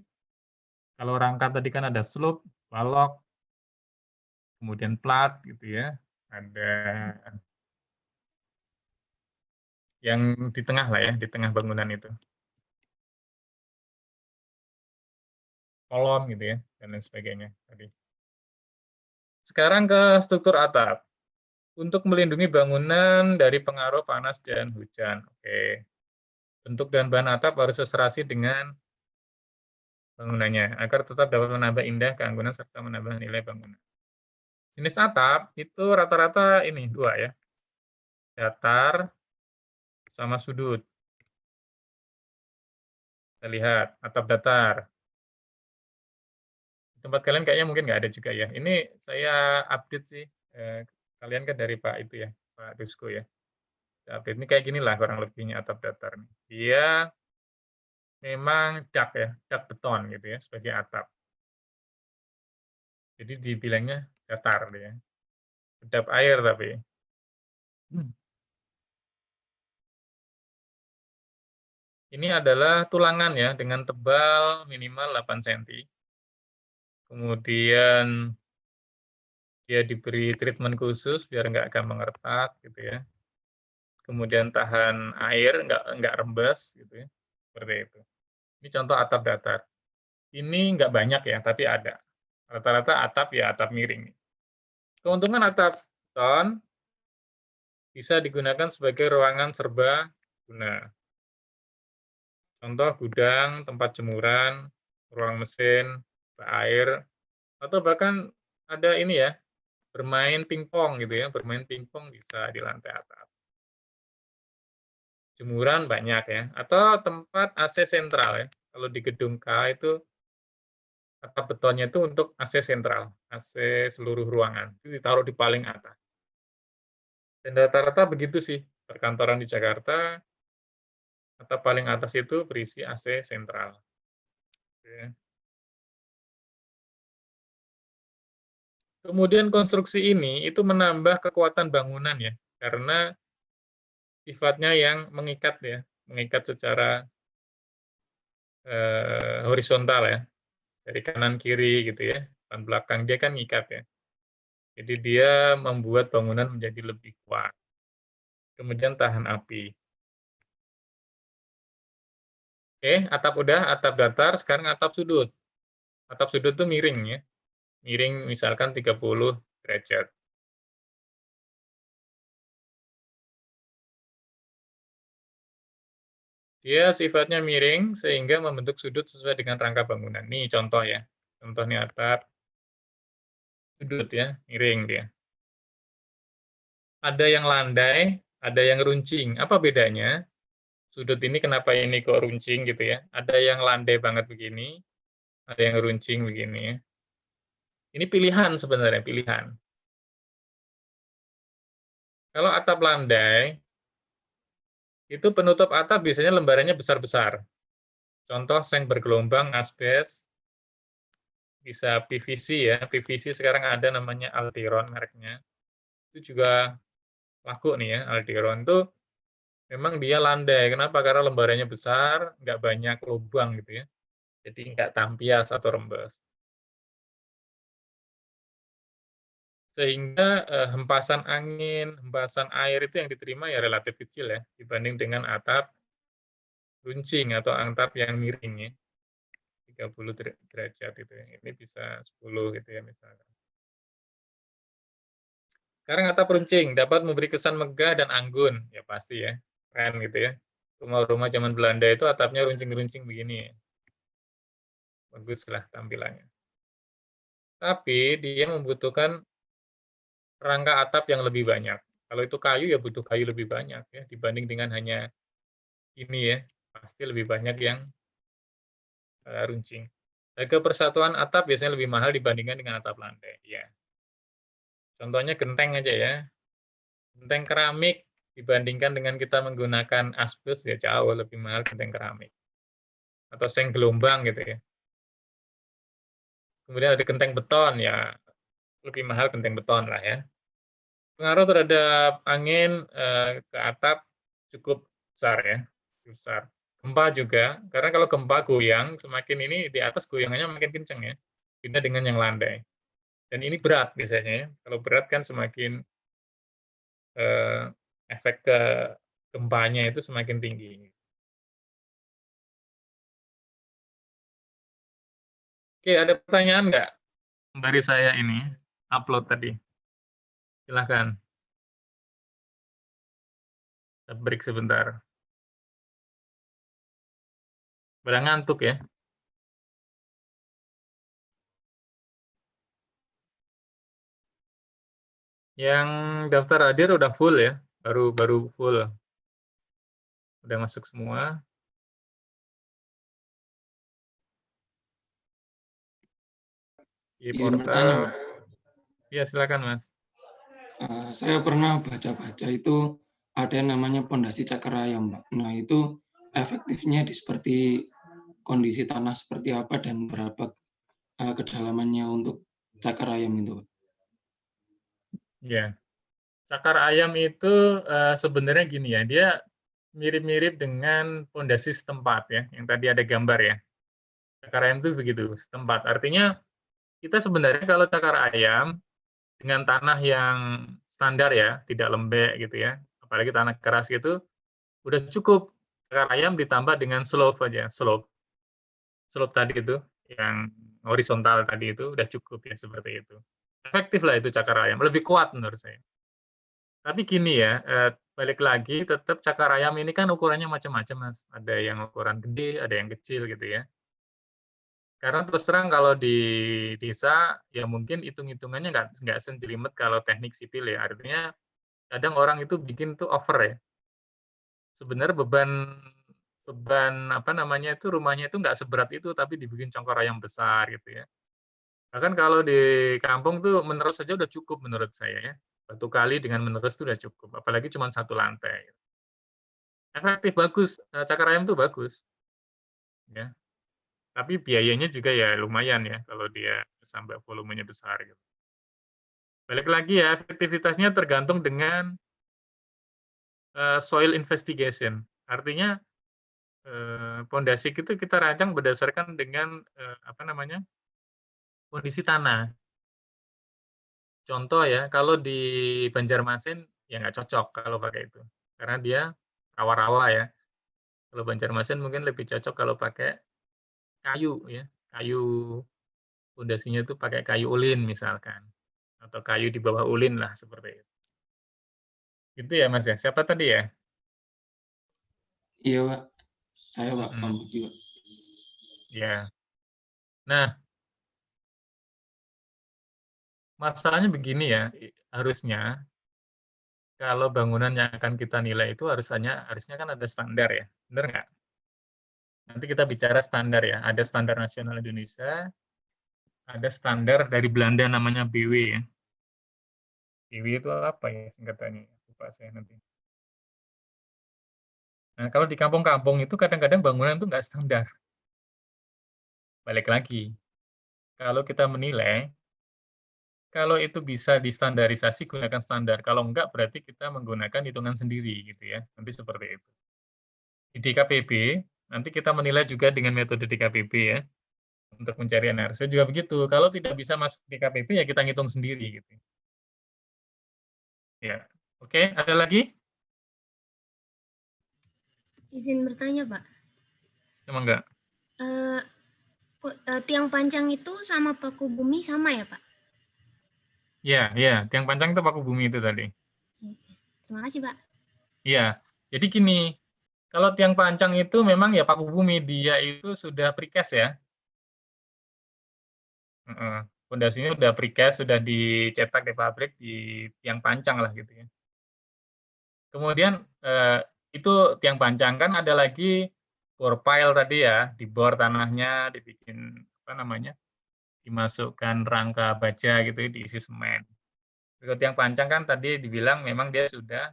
Kalau rangka tadi kan ada slope, balok, kemudian plat gitu ya, ada yang di tengah lah ya, di tengah bangunan itu. Kolom gitu ya, dan lain sebagainya tadi. Sekarang ke struktur atap. Untuk melindungi bangunan dari pengaruh panas dan hujan. Oke. Bentuk dan bahan atap harus seserasi dengan bangunannya, agar tetap dapat menambah indah keanggunan serta menambah nilai bangunan. Jenis atap itu rata-rata ini dua ya, datar sama sudut. Kita lihat atap datar. Tempat kalian kayaknya mungkin nggak ada juga ya. Ini saya update sih. Kalian kan dari Pak itu ya, Pak Dusko ya. Update ini kayak ginilah kurang lebihnya atap datar. Dia memang dak ya, dak beton gitu ya sebagai atap. Jadi dibilangnya datar dia. Kedap air tapi. Ini adalah tulangan ya dengan tebal minimal 8 cm. Kemudian dia diberi treatment khusus biar nggak gampang retak gitu ya. Kemudian tahan air, nggak rembes gitu ya. Seperti itu. Ini contoh atap datar. Ini nggak banyak ya, tapi ada. Rata-rata atap ya atap miring. Keuntungan atap beton bisa digunakan sebagai ruangan serbaguna. Contoh gudang, tempat jemuran, ruang mesin, air, atau bahkan ada ini ya, bermain pingpong gitu ya, bermain pingpong bisa di lantai atas. Jemuran banyak ya, atau tempat AC sentral ya. Kalau di gedung K itu atap betonnya itu untuk AC sentral, AC seluruh ruangan, itu ditaruh di paling atas. Dan rata-rata begitu sih, perkantoran di Jakarta, atap paling atas itu berisi AC sentral. Ya. Kemudian konstruksi ini itu menambah kekuatan bangunan ya, karena sifatnya yang mengikat ya, mengikat secara horizontal ya, dari kanan kiri gitu ya, depan belakang dia kan ngikat ya. Jadi dia membuat bangunan menjadi lebih kuat. Kemudian tahan api. Oke, atap udah, atap datar, sekarang atap sudut. Atap sudut itu miring ya. Miring misalkan 30 derajat. Dia sifatnya miring sehingga membentuk sudut sesuai dengan rangka bangunan. Nih contoh ya. Contoh nih atap sudut ya, miring dia. Ada yang landai, ada yang runcing. Apa bedanya? Sudut ini kenapa ini kok runcing gitu ya? Ada yang landai banget begini, ada yang runcing begini ya. Ini pilihan sebenarnya, pilihan. Kalau atap landai, itu penutup atap biasanya lembarannya besar-besar. Contoh seng bergelombang, asbes, bisa PVC ya. PVC sekarang ada namanya Altiron mereknya. Itu juga laku nih ya, Altiron itu memang dia landai. Kenapa? Karena lembarannya besar, nggak banyak lubang gitu ya. Jadi nggak tampias atau rembes. Sehingga hempasan angin, hempasan air itu yang diterima ya relatif kecil ya, dibanding dengan atap runcing atau atap yang miring ya. 30 derajat itu ya. Ini bisa 10 gitu ya misalkan. Sekarang atap runcing dapat memberi kesan megah dan anggun, ya pasti ya, keren gitu ya. Rumah-rumah zaman Belanda itu atapnya runcing-runcing begini ya. Bagus lah tampilannya. Tapi dia membutuhkan rangka atap yang lebih banyak. Kalau itu kayu ya butuh kayu lebih banyak ya dibanding dengan hanya ini ya, pasti lebih banyak yang runcing. Harga persatuan atap biasanya lebih mahal dibandingkan dengan atap landai. Ya. Contohnya genteng aja ya. Genteng keramik dibandingkan dengan kita menggunakan asbes ya jauh lebih mahal genteng keramik. Atau seng gelombang gitu ya. Kemudian ada genteng beton ya lebih mahal genteng beton lah ya. Pengaruh terhadap angin ke atap cukup besar ya, besar. Gempa juga, karena kalau gempa goyang, semakin ini di atas goyangannya makin kenceng ya, beda dengan yang landai. Dan ini berat biasanya ya. Kalau berat kan semakin efek ke gempanya itu semakin tinggi. Oke, ada pertanyaan nggak dari saya ini upload tadi? Silahkan. Kita break sebentar. Pada ngantuk ya? Yang daftar hadir udah full ya, baru full. Udah masuk semua. Di Izin bertanya, portal. Pak. Iya, silakan Mas. Saya pernah baca-baca itu ada yang namanya pondasi cakrayam, Pak. Nah, itu efektifnya seperti kondisi tanah seperti apa dan berapa kedalamannya untuk cakrayam itu, Pak? Ya, cakar ayam itu sebenarnya gini ya, dia mirip-mirip dengan pondasi setempat ya, yang tadi ada gambar ya. Cakar ayam itu begitu, setempat. Artinya kita sebenarnya kalau cakar ayam dengan tanah yang standar ya, tidak lembek gitu ya, apalagi tanah keras gitu, udah cukup. Cakar ayam ditambah dengan slope aja, slope tadi itu, yang horizontal tadi itu udah cukup ya, seperti itu. Efektif lah itu cakar ayam, lebih kuat menurut saya. Tapi gini ya, balik lagi tetap cakar ayam ini kan ukurannya macam-macam Mas. Ada yang ukuran gede, ada yang kecil gitu ya. Karena terus terang kalau di desa, ya mungkin hitung-hitungannya nggak senjelimet kalau teknik sipil ya. Artinya kadang orang itu bikin tuh over ya. Sebenarnya beban apa namanya itu rumahnya itu nggak seberat itu, tapi dibikin congkor ayam besar gitu ya. Bahkan kalau di kampung tuh menerus saja udah cukup menurut saya ya. Satu kali dengan menerus itu udah cukup, apalagi cuma satu lantai. Efektif, bagus, cakar ayam tuh bagus. Ya. Tapi biayanya juga ya lumayan ya kalau dia sampai volumenya besar gitu. Balik lagi ya, efektivitasnya tergantung dengan soil investigation. Artinya pondasi itu kita rancang berdasarkan dengan apa namanya? Kondisi tanah. Contoh ya, kalau di Banjarmasin ya nggak cocok kalau pakai itu. Karena dia rawa-rawa ya. Kalau Banjarmasin mungkin lebih cocok kalau pakai kayu ya. Kayu pondasinya itu pakai kayu ulin misalkan. Atau kayu di bawah ulin lah seperti itu. Gitu ya Mas ya. Siapa tadi ya? Iya, Pak. Saya, Pak, Pak Budi, Pak. Ya. Nah, masalahnya begini ya, harusnya kalau bangunan yang akan kita nilai itu harusnya kan ada standar ya, benar nggak? Nanti kita bicara standar ya, ada standar nasional Indonesia, ada standar dari Belanda namanya BW ya. BW itu apa ya singkatannya? Lupa saya nanti. Nah, kalau di kampung-kampung itu kadang-kadang bangunan itu nggak standar. Balik lagi, kalau kita menilai, kalau itu bisa distandarisasi, gunakan standar. Kalau enggak, berarti kita menggunakan hitungan sendiri, gitu ya. Nanti seperti itu. Di DKPB, nanti kita menilai juga dengan metode DKPB ya, untuk mencari NRC juga begitu. Kalau tidak bisa masuk DKPB, ya kita ngitung sendiri, gitu. Ya, oke. Ada lagi? Izin bertanya, Pak. Emang enggak? Tiang pancang itu sama paku bumi sama ya, Pak? Ya, tiang pancang itu paku bumi itu tadi. Terima kasih, Pak. Iya, jadi gini, kalau tiang pancang itu memang ya paku bumi, dia itu sudah precast ya. Pondasinya sudah precast, sudah dicetak di pabrik, di tiang pancang lah gitu ya. Kemudian itu tiang pancang, kan ada lagi bore pile tadi ya, dibor tanahnya, dibikin apa namanya, dimasukkan rangka baja gitu, diisi semen. Kalau tiang pancang kan tadi dibilang memang dia sudah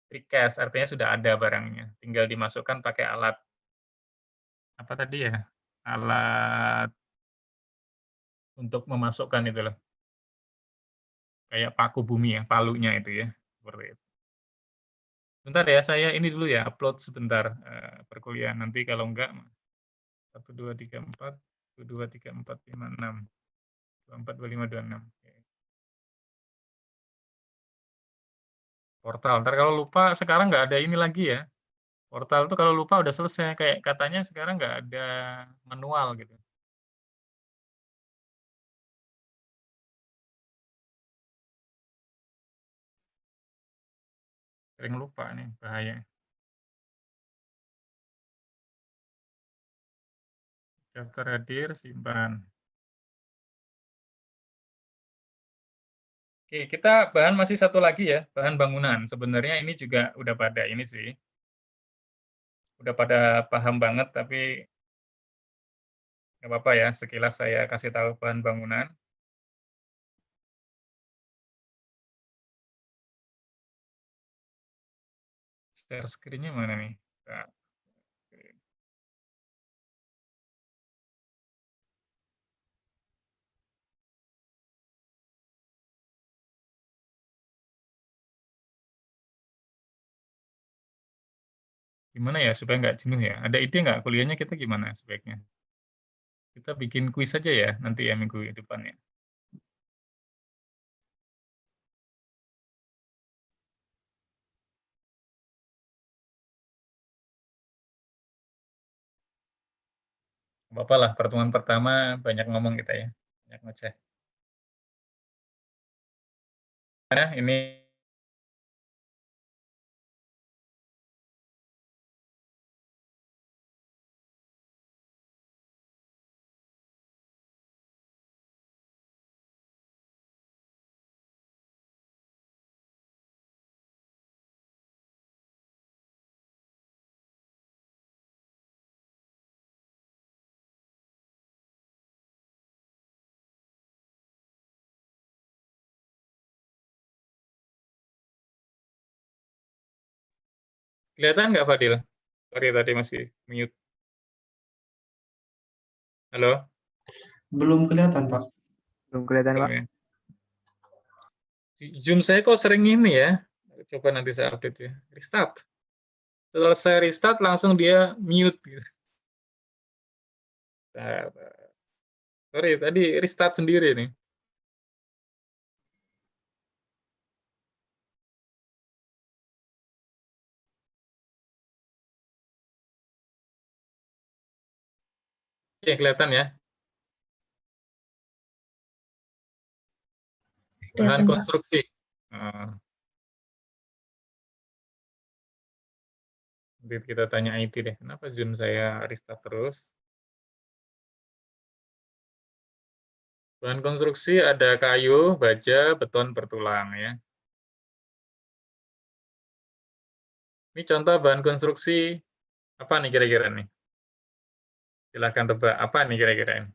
precast, artinya sudah ada barangnya, tinggal dimasukkan pakai alat apa tadi ya, alat untuk memasukkan itu loh, kayak paku bumi ya, palunya itu ya, seperti itu. Bentar ya, saya ini dulu ya, upload sebentar perkuliahan, nanti kalau enggak 1, 2, 3, 4, 1, 2, 3, 4, 5, 6, 24, 25, 26. Portal. Ntar kalau lupa sekarang nggak ada ini lagi ya. Portal tuh kalau lupa udah selesai. Kayak katanya sekarang nggak ada manual gitu. Sering lupa nih, bahaya. Daftar hadir, simpan. Oke, kita bahan masih satu lagi ya, bahan bangunan. Sebenarnya ini juga udah pada ini sih. Udah pada paham banget, tapi nggak apa-apa ya, sekilas saya kasih tahu bahan bangunan. Share screen-nya mana nih? Nah, gimana ya supaya nggak jenuh ya? Ada ide nggak kuliahnya kita gimana sebaiknya? Kita bikin kuis saja ya nanti ya minggu depannya. Bapak lah, pertemuan pertama banyak ngomong kita ya, banyak ngoceh. Nah, ini kelihatan nggak Fadil? Sorry tadi masih mute. Halo? Belum kelihatan, Pak. Belum kelihatan, Belum Pak. ya? Zoom saya kok sering ini ya. Coba nanti saya update ya. Restart. Setelah saya restart langsung dia mute gitu. Nah, sorry tadi restart sendiri nih. Ya kelihatan ya. Bahan Kelihatan, Pak. konstruksi. Nanti kita tanya IT deh. Kenapa Zoom saya restart terus? Bahan konstruksi ada kayu, baja, beton, bertulang ya. Ini contoh bahan konstruksi apa nih kira-kira nih? Silahkan tebak, apa nih kira-kira ini?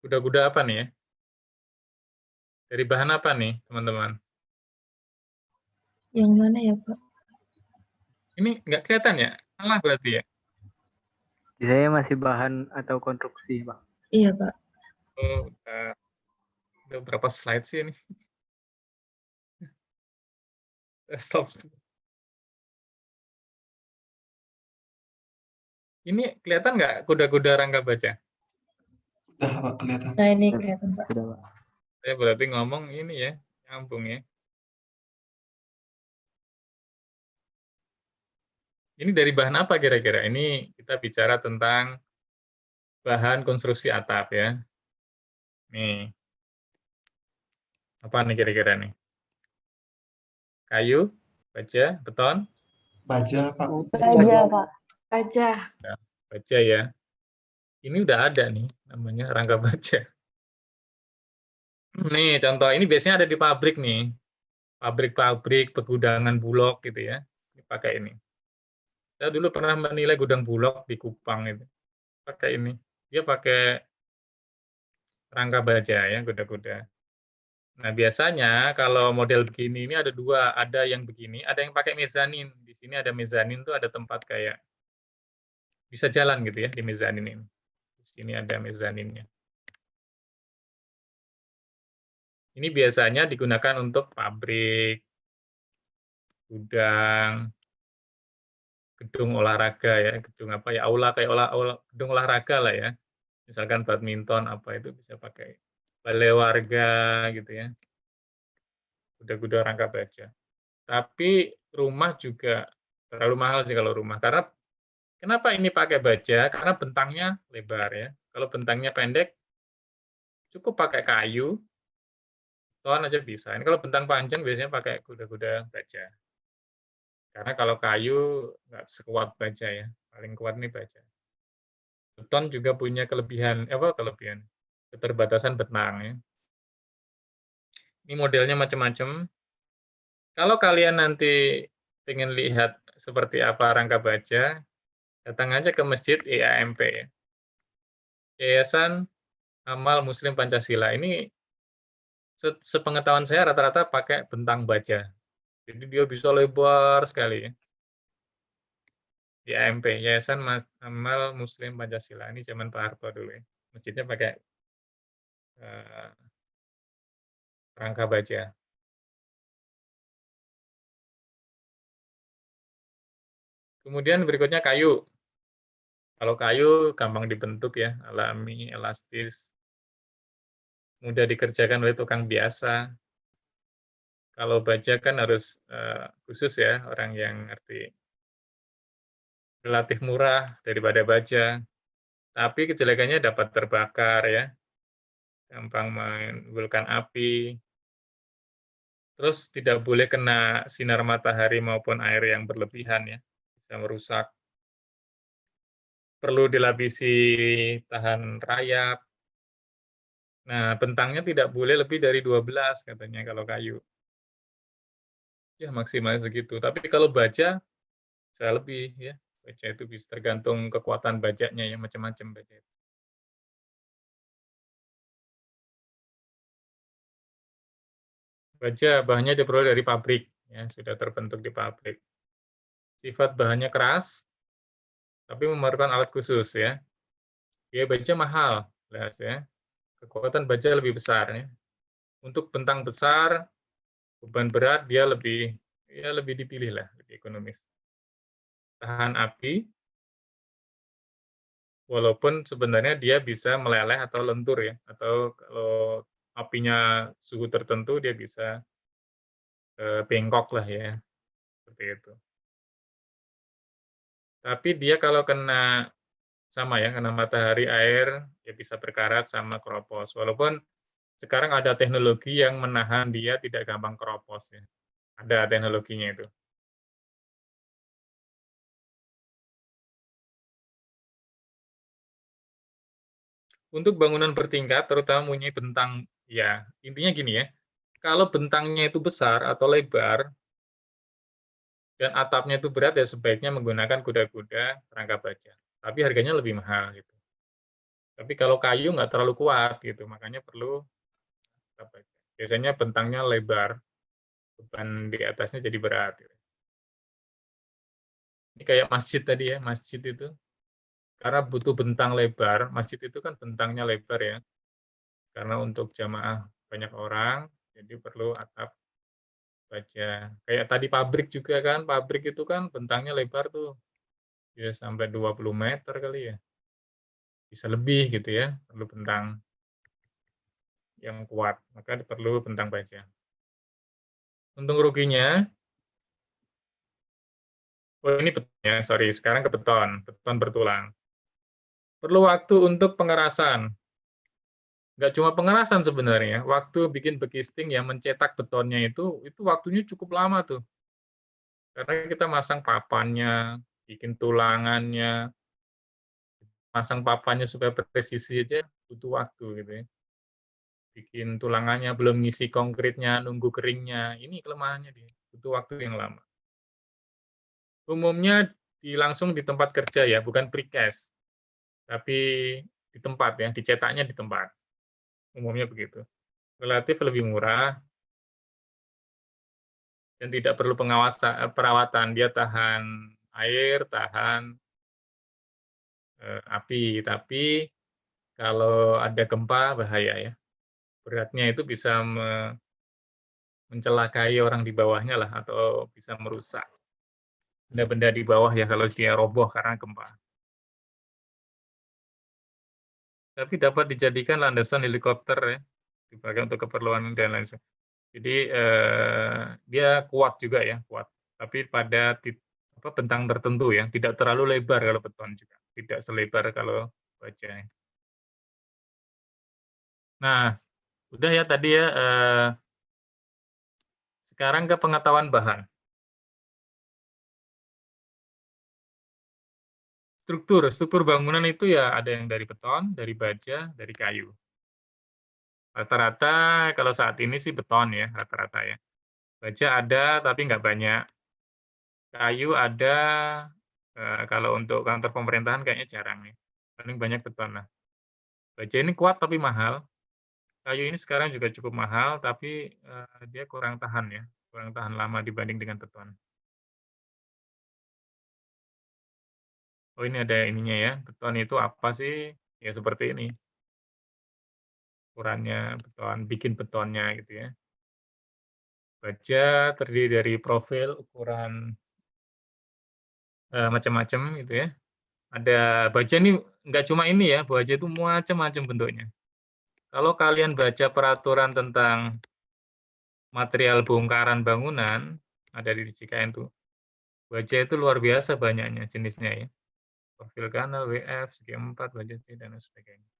Kuda-kuda apa nih ya? Dari bahan apa nih, teman-teman? Yang mana ya, Pak? Ini nggak kelihatan ya? Salah berarti ya? Di saya masih bahan atau konstruksi, Pak. Iya, Pak. Oh, udah berapa slide sih ini? Stop. Ini kelihatan nggak kuda-kuda rangka baja? Udah, Pak, kelihatan. Nah, ini kelihatan, Pak. Sudah, Pak. Saya berarti ngomong ini ya, nyambung ya. Ini dari bahan apa kira-kira? Ini kita bicara tentang bahan konstruksi atap ya. Nih. Apa nih kira-kira nih? Kayu, baja, beton? Baja, Pak. Baja, Pak. Aja. Ya, baja ya. Ini udah ada nih, namanya rangka baja. Nih, contoh ini biasanya ada di pabrik nih. Pabrik-pabrik, pegudangan bulog gitu ya. Ini pakai ini. Saya dulu pernah menilai gudang bulog di Kupang itu. Pakai ini. Dia pakai rangka baja ya, kuda-kuda. Nah, biasanya kalau model begini ini ada dua, ada yang begini, ada yang pakai mezanin. Di sini ada mezanin tuh ada tempat kayak bisa jalan gitu ya di mezanin ini. Di sini ada mezaninnya. Ini biasanya digunakan untuk pabrik, gudang, gedung olahraga ya, gedung apa ya, aula kayak gedung olahraga lah ya. Misalkan badminton apa itu bisa pakai balai warga gitu ya. Kuda-kuda rangka baja. Tapi rumah juga terlalu mahal sih kalau rumah. Karena kenapa ini pakai baja? Karena bentangnya lebar ya. Kalau bentangnya pendek, cukup pakai kayu, ton aja bisa. Ini kalau bentang panjang biasanya pakai kuda-kuda baja. Karena kalau kayu nggak sekuat baja ya. Paling kuat nih baja. Beton juga punya keterbatasan bentang ya. Ini modelnya macam-macam. Kalau kalian nanti pengen lihat seperti apa rangka baja, datang aja ke Masjid IAMP ya. Yayasan Amal Muslim Pancasila. Ini sepengetahuan saya rata-rata pakai bentang baja. Jadi dia bisa lebar sekali ya. IAMP, Yayasan Amal Muslim Pancasila. Ini zaman Pak Harto dulu ya. Masjidnya pakai rangka baja. Kemudian berikutnya kayu. Kalau kayu gampang dibentuk ya, alami, elastis, mudah dikerjakan oleh tukang biasa. Kalau baja kan harus khusus ya, orang yang ngerti. Relatif murah daripada baja, tapi kejelekannya dapat terbakar ya, gampang menimbulkan api. Terus tidak boleh kena sinar matahari maupun air yang berlebihan ya, bisa merusak. Perlu dilapisi tahan rayap. Nah, bentangnya tidak boleh lebih dari 12 katanya kalau kayu. Ya maksimal segitu. Tapi kalau baja bisa lebih ya. Baja itu bisa tergantung kekuatan bajanya ya, macam-macam baja itu. Baja bahannya diperoleh dari pabrik ya, sudah terbentuk di pabrik. Sifat bahannya keras, tapi memerlukan alat khusus ya. Biaya baja mahal, jelas ya. Kekuatan baja lebih besar ya. Untuk bentang besar, beban berat dia lebih dipilih lah, lebih ekonomis. Tahan api, walaupun sebenarnya dia bisa meleleh atau lentur ya, atau kalau apinya suhu tertentu dia bisa bengkok lah ya, seperti itu. Tapi dia kalau kena sama ya, kena matahari, air, ya bisa berkarat sama keropos. Walaupun sekarang ada teknologi yang menahan dia tidak gampang keropos ya. Ada teknologinya itu. Untuk bangunan bertingkat, terutama mempunyai bentang, ya intinya gini ya, kalau bentangnya itu besar atau lebar, dan atapnya itu berat, ya sebaiknya menggunakan kuda-kuda rangka baja. Tapi harganya lebih mahal gitu. Tapi kalau kayu nggak terlalu kuat gitu, makanya perlu rangka baja. Biasanya bentangnya lebar, beban di atasnya jadi berat. Gitu. Ini kayak masjid tadi ya, masjid itu. Karena butuh bentang lebar, masjid itu kan bentangnya lebar ya. Karena untuk jamaah banyak orang, jadi perlu atap baja. Kayak tadi pabrik juga kan, pabrik itu kan bentangnya lebar tuh. Ya sampai 20 meter kali ya. Bisa lebih gitu ya, perlu bentang yang kuat. Maka perlu bentang baja. Untung ruginya, oh ini beton ya, sorry, sekarang ke beton bertulang. Perlu waktu untuk pengerasan. Nggak cuma pengerasan sebenarnya, waktu bikin bekisting yang mencetak betonnya itu waktunya cukup lama tuh. Karena kita masang papannya, bikin tulangannya, masang papannya supaya presisi aja butuh waktu gitu ya. Bikin tulangannya, belum ngisi konkritnya, nunggu keringnya, ini kelemahannya dia, butuh waktu yang lama. Umumnya langsung di tempat kerja ya, bukan precast. Tapi di tempat ya, dicetaknya di tempat. Umumnya begitu. Relatif lebih murah dan tidak perlu perawatan. Dia tahan air, tahan api. Tapi kalau ada gempa bahaya ya. Beratnya itu bisa mencelakai orang di bawahnya lah atau bisa merusak benda-benda di bawah ya kalau dia roboh karena gempa. tapi dapat dijadikan landasan helikopter ya, dipakai untuk keperluan dan lain sebagainya. Jadi dia kuat juga ya, kuat. Tapi pada bentang tertentu ya, tidak terlalu lebar kalau beton juga, tidak selebar kalau baja. Nah, udah ya tadi ya. Sekarang ke pengetahuan bahan. Struktur bangunan itu ya ada yang dari beton, dari baja, dari kayu. Rata-rata kalau saat ini sih beton ya, rata-rata ya. Baja ada tapi nggak banyak. Kayu ada, kalau untuk kantor pemerintahan kayaknya jarang ya. Paling banyak beton lah. Baja ini kuat tapi mahal. Kayu ini sekarang juga cukup mahal, tapi dia kurang tahan ya, kurang tahan lama dibanding dengan beton. Oh ini ada ininya ya, beton itu apa sih? Ya seperti ini. Ukurannya beton, bikin betonnya gitu ya. Baja terdiri dari profil, ukuran macam-macam gitu ya. Ada baja ini nggak cuma ini ya, baja itu macam-macam bentuknya. Kalau kalian baca peraturan tentang material bongkaran bangunan, ada di DJKN tuh, baja itu luar biasa banyaknya jenisnya ya. Profil kanal, WF, segi 4, baja C, dan sebagainya.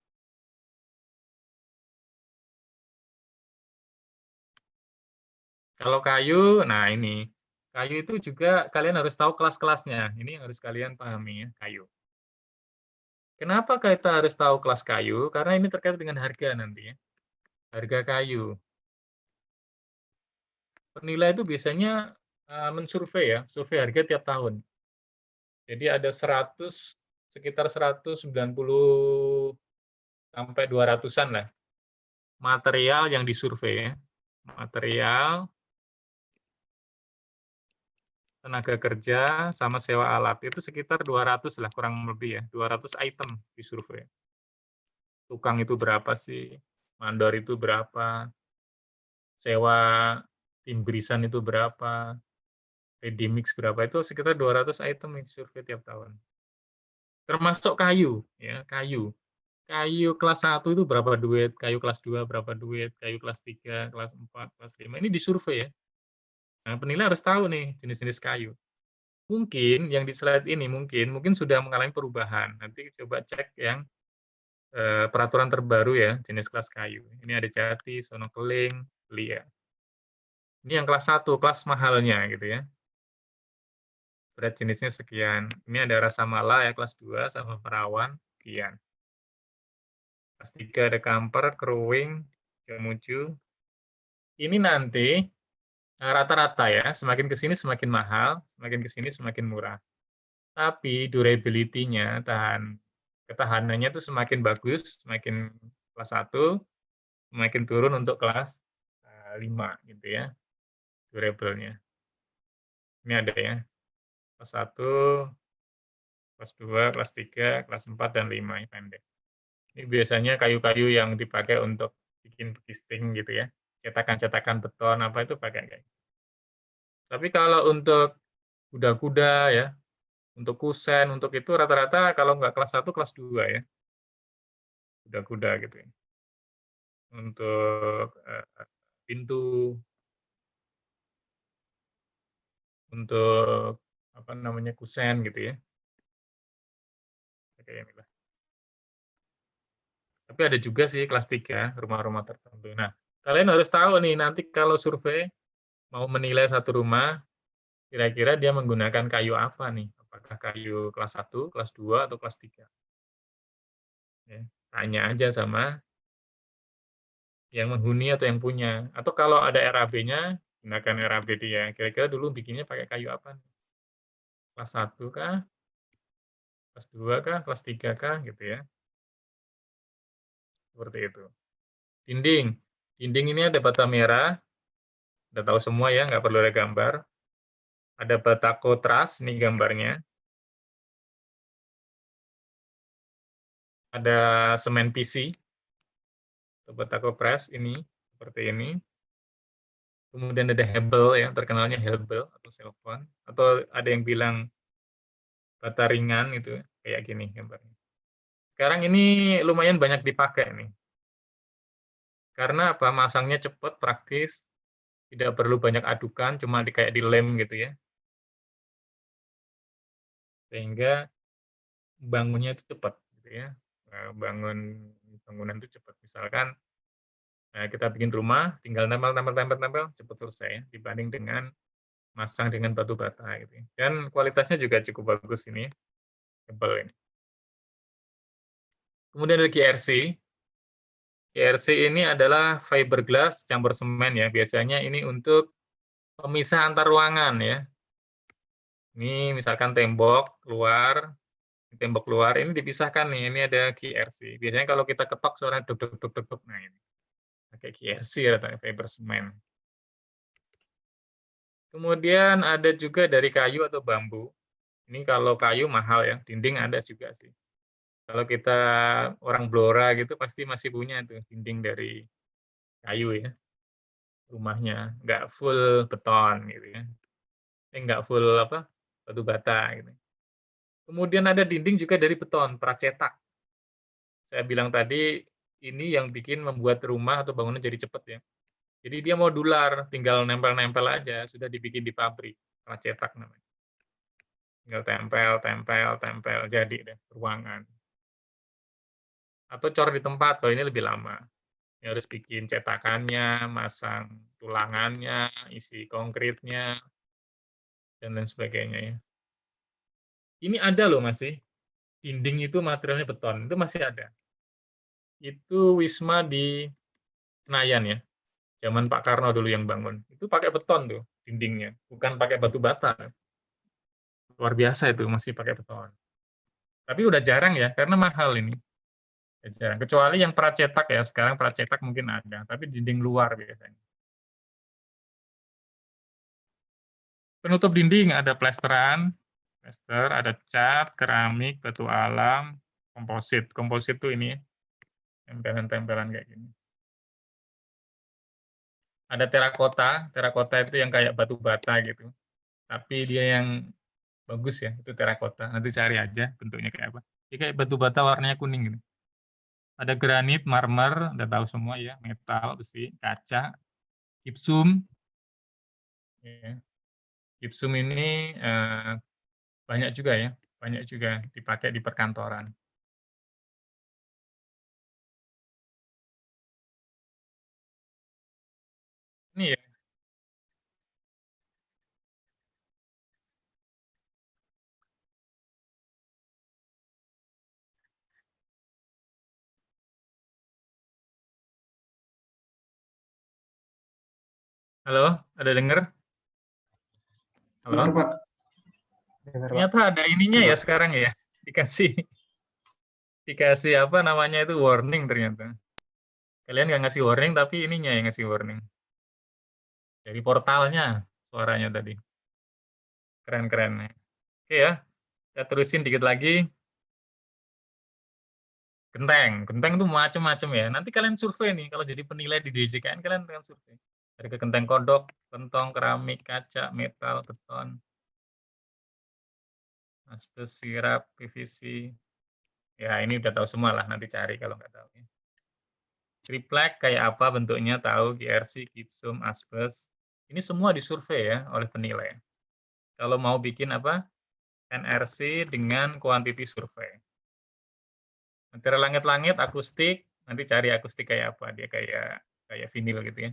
Kalau kayu, nah ini. Kayu itu juga kalian harus tahu kelas-kelasnya. Ini yang harus kalian pahami ya, kayu. Kenapa kita harus tahu kelas kayu? Karena ini terkait dengan harga nanti ya. Harga kayu. Penilai itu biasanya mensurvei ya, survei harga tiap tahun. Jadi ada sekitar 190 sampai 200-an lah material yang disurvei ya. Material, tenaga kerja, sama sewa alat. Itu sekitar 200 lah, kurang lebih ya. 200 item disurvei. Tukang itu berapa sih? Mandor itu berapa? Sewa tim berisan itu berapa? Ready mix berapa? Itu sekitar 200 item yang disurvei tiap tahun. Termasuk kayu, ya, kayu. Kayu kelas 1 itu berapa duit, kayu kelas 2 berapa duit, kayu kelas 3, kelas 4, kelas 5. Ini disurvei ya. Nah, penilai harus tahu nih jenis-jenis kayu. Mungkin yang di slide ini mungkin sudah mengalami perubahan. Nanti coba cek yang peraturan terbaru ya, jenis kelas kayu. Ini ada jati, sono keling, lia. Ini yang kelas 1, kelas mahalnya gitu ya. Berat jenisnya sekian. Ini ada rasa mala ya, kelas 2, sama perawan, sekian. Kelas 3 ada kamper, keruing, kemuju. Ini nanti rata-rata ya, semakin ke sini semakin mahal, semakin ke sini semakin murah. Tapi durability-nya, ketahanannya itu semakin bagus, semakin kelas 1, semakin turun untuk kelas 5 gitu ya, durable-nya. Ini ada ya, kelas 1, kelas 2, kelas 3, kelas 4, dan 5 yang pendek. Ini biasanya kayu-kayu yang dipakai untuk bikin kisting gitu ya, cetakan-cetakan beton apa itu pakai kayak. Tapi kalau untuk kuda-kuda ya, untuk kusen, untuk itu rata-rata kalau nggak kelas 1, kelas 2 ya. Kuda-kuda gitu ya. Untuk pintu, untuk apa namanya, kusen gitu ya. Kayak inilah. Tapi ada juga sih kelas 3, rumah-rumah tertentu. Nah, kalian harus tahu nih, nanti kalau survei, mau menilai satu rumah, kira-kira dia menggunakan kayu apa nih? Apakah kayu kelas 1, kelas 2, atau kelas 3? Ya, tanya aja sama yang menghuni atau yang punya. Atau kalau ada RAB-nya, gunakan RAB dia. Kira-kira dulu bikinnya pakai kayu apa? Kelas 1 kah? Kelas 2 kah? Kelas 3 kah? Gitu ya. Seperti itu. Dinding. Dinding ini ada bata merah. Udah tahu semua ya, nggak perlu ada gambar. Ada batako truss, ini gambarnya. Ada semen PC. Batako press ini, seperti ini. Kemudian ada hebel, yang terkenalnya hebel atau selfon. Atau ada yang bilang bata ringan, itu kayak gini gambarnya. Sekarang ini lumayan banyak dipakai nih. Karena apa? Masangnya cepat, praktis, tidak perlu banyak adukan, cuma kayak dilem gitu ya. Sehingga bangunnya itu cepat gitu ya. Bangun bangunan itu cepat. Misalkan kita bikin rumah, tinggal tempel, cepat selesai ya, dibanding dengan masang dengan batu bata gitu ya. Dan kualitasnya juga cukup bagus ini, tebal ini. Kemudian ada GRC. GRC ini adalah fiberglass campur semen ya. Biasanya ini untuk pemisah antar ruangan ya. Ini misalkan tembok luar ini dipisahkan nih. Ini ada GRC. Biasanya kalau kita ketok suara duk duk duk duk duk. Nah ini pakai GRC atau fiber semen. Kemudian ada juga dari kayu atau bambu. Ini kalau kayu mahal ya. Dinding ada juga sih. Kalau kita orang Blora gitu pasti masih punya tuh dinding dari kayu ya. Rumahnya nggak full beton gitu ya. Nggak full apa? Batu bata gitu. Kemudian ada dinding juga dari beton, pracetak. Saya bilang tadi ini yang bikin membuat rumah atau bangunan jadi cepat ya. Jadi dia modular, tinggal nempel-nempel aja, sudah dibikin di pabrik, pracetak namanya. Tinggal tempel, jadi deh ruangan. Atau cor di tempat, kalau ini lebih lama. Ya, harus bikin cetakannya, masang tulangannya, isi konkritnya, dan lain sebagainya ya. Ini ada loh masih, dinding itu materialnya beton, itu masih ada. Itu Wisma di Senayan ya, zaman Pak Karno dulu yang bangun. Itu pakai beton tuh dindingnya, bukan pakai batu bata. Luar biasa itu, masih pakai beton. Tapi udah jarang ya, karena mahal ini. Jarang. Kecuali yang pracetak ya, sekarang pracetak mungkin ada, tapi dinding luar biasanya. Penutup dinding ada plesteran, ada cat, keramik, batu alam, komposit. Komposit tuh ini, tempelan-tempelan kayak gini. Ada terakota itu yang kayak batu bata gitu. Tapi dia yang bagus ya, itu terakota. Nanti cari aja bentuknya kayak apa. Dia kayak batu bata warnanya kuning gitu. Ada granit, marmer, udah tahu semua ya, metal, besi, kaca, gipsum. Ya. Gipsum ini banyak juga ya, banyak juga dipakai di perkantoran. Ini ya. Halo, ada dengar? Halo? Dengar, Pak. Ternyata ada ininya ya sekarang ya, dikasih apa namanya itu warning ternyata. Kalian nggak ngasih warning, tapi ininya yang ngasih warning. Dari portalnya suaranya tadi. Keren-keren. Oke ya, kita terusin dikit lagi. Genteng itu macam-macam ya. Nanti kalian survei nih, kalau jadi penilai di DJKN kalian survei. Dari ke genteng kodok, gentong, keramik, kaca, metal, beton, asbes, sirap, PVC. Ya ini udah tahu semua lah, nanti cari kalau nggak tahu. Triplek kayak apa bentuknya tahu, GRC, gypsum, asbes. Ini semua disurvei ya oleh penilai. Kalau mau bikin apa? NRC dengan quantity survei. Material langit-langit, akustik, nanti cari akustik kayak apa, dia kayak vinil gitu ya.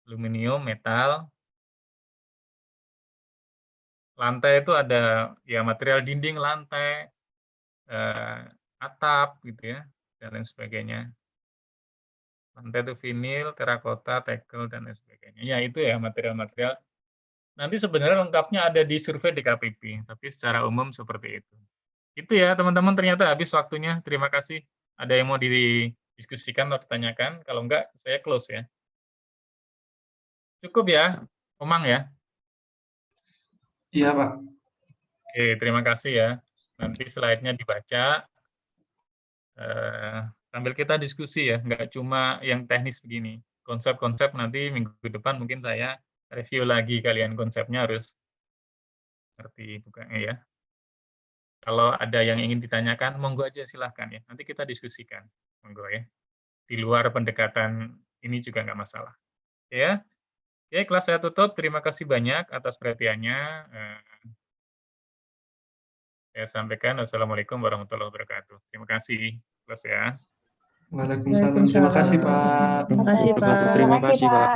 Aluminium, metal. Lantai itu ada ya material dinding lantai, atap gitu ya, dan lain sebagainya. Lantai itu vinil, terakota, tekel, dan lain sebagainya. Ya itu ya material-material. Nanti sebenarnya lengkapnya ada di survei DKPP, tapi secara umum seperti itu. Itu ya teman-teman, ternyata habis waktunya. Terima kasih. Ada yang mau didiskusikan atau ditanyakan? Kalau enggak, saya close ya. Cukup ya, Omang ya? Iya, Pak. Oke, terima kasih ya. Nanti slide-nya dibaca. Sambil kita diskusi ya, nggak cuma yang teknis begini. Konsep-konsep nanti minggu depan mungkin saya review lagi, kalian konsepnya harus ngerti bukannya ya. Kalau ada yang ingin ditanyakan, monggo aja silahkan ya. Nanti kita diskusikan, monggo ya. Di luar pendekatan ini juga nggak masalah. Ya, oke, kelas saya tutup. Terima kasih banyak atas perhatiannya. Saya sampaikan wassalamualaikum warahmatullahi wabarakatuh. Terima kasih, kelas ya. Waalaikumsalam. Terima kasih, Pak. Terima kasih, Pak. Terima kasih, Pak.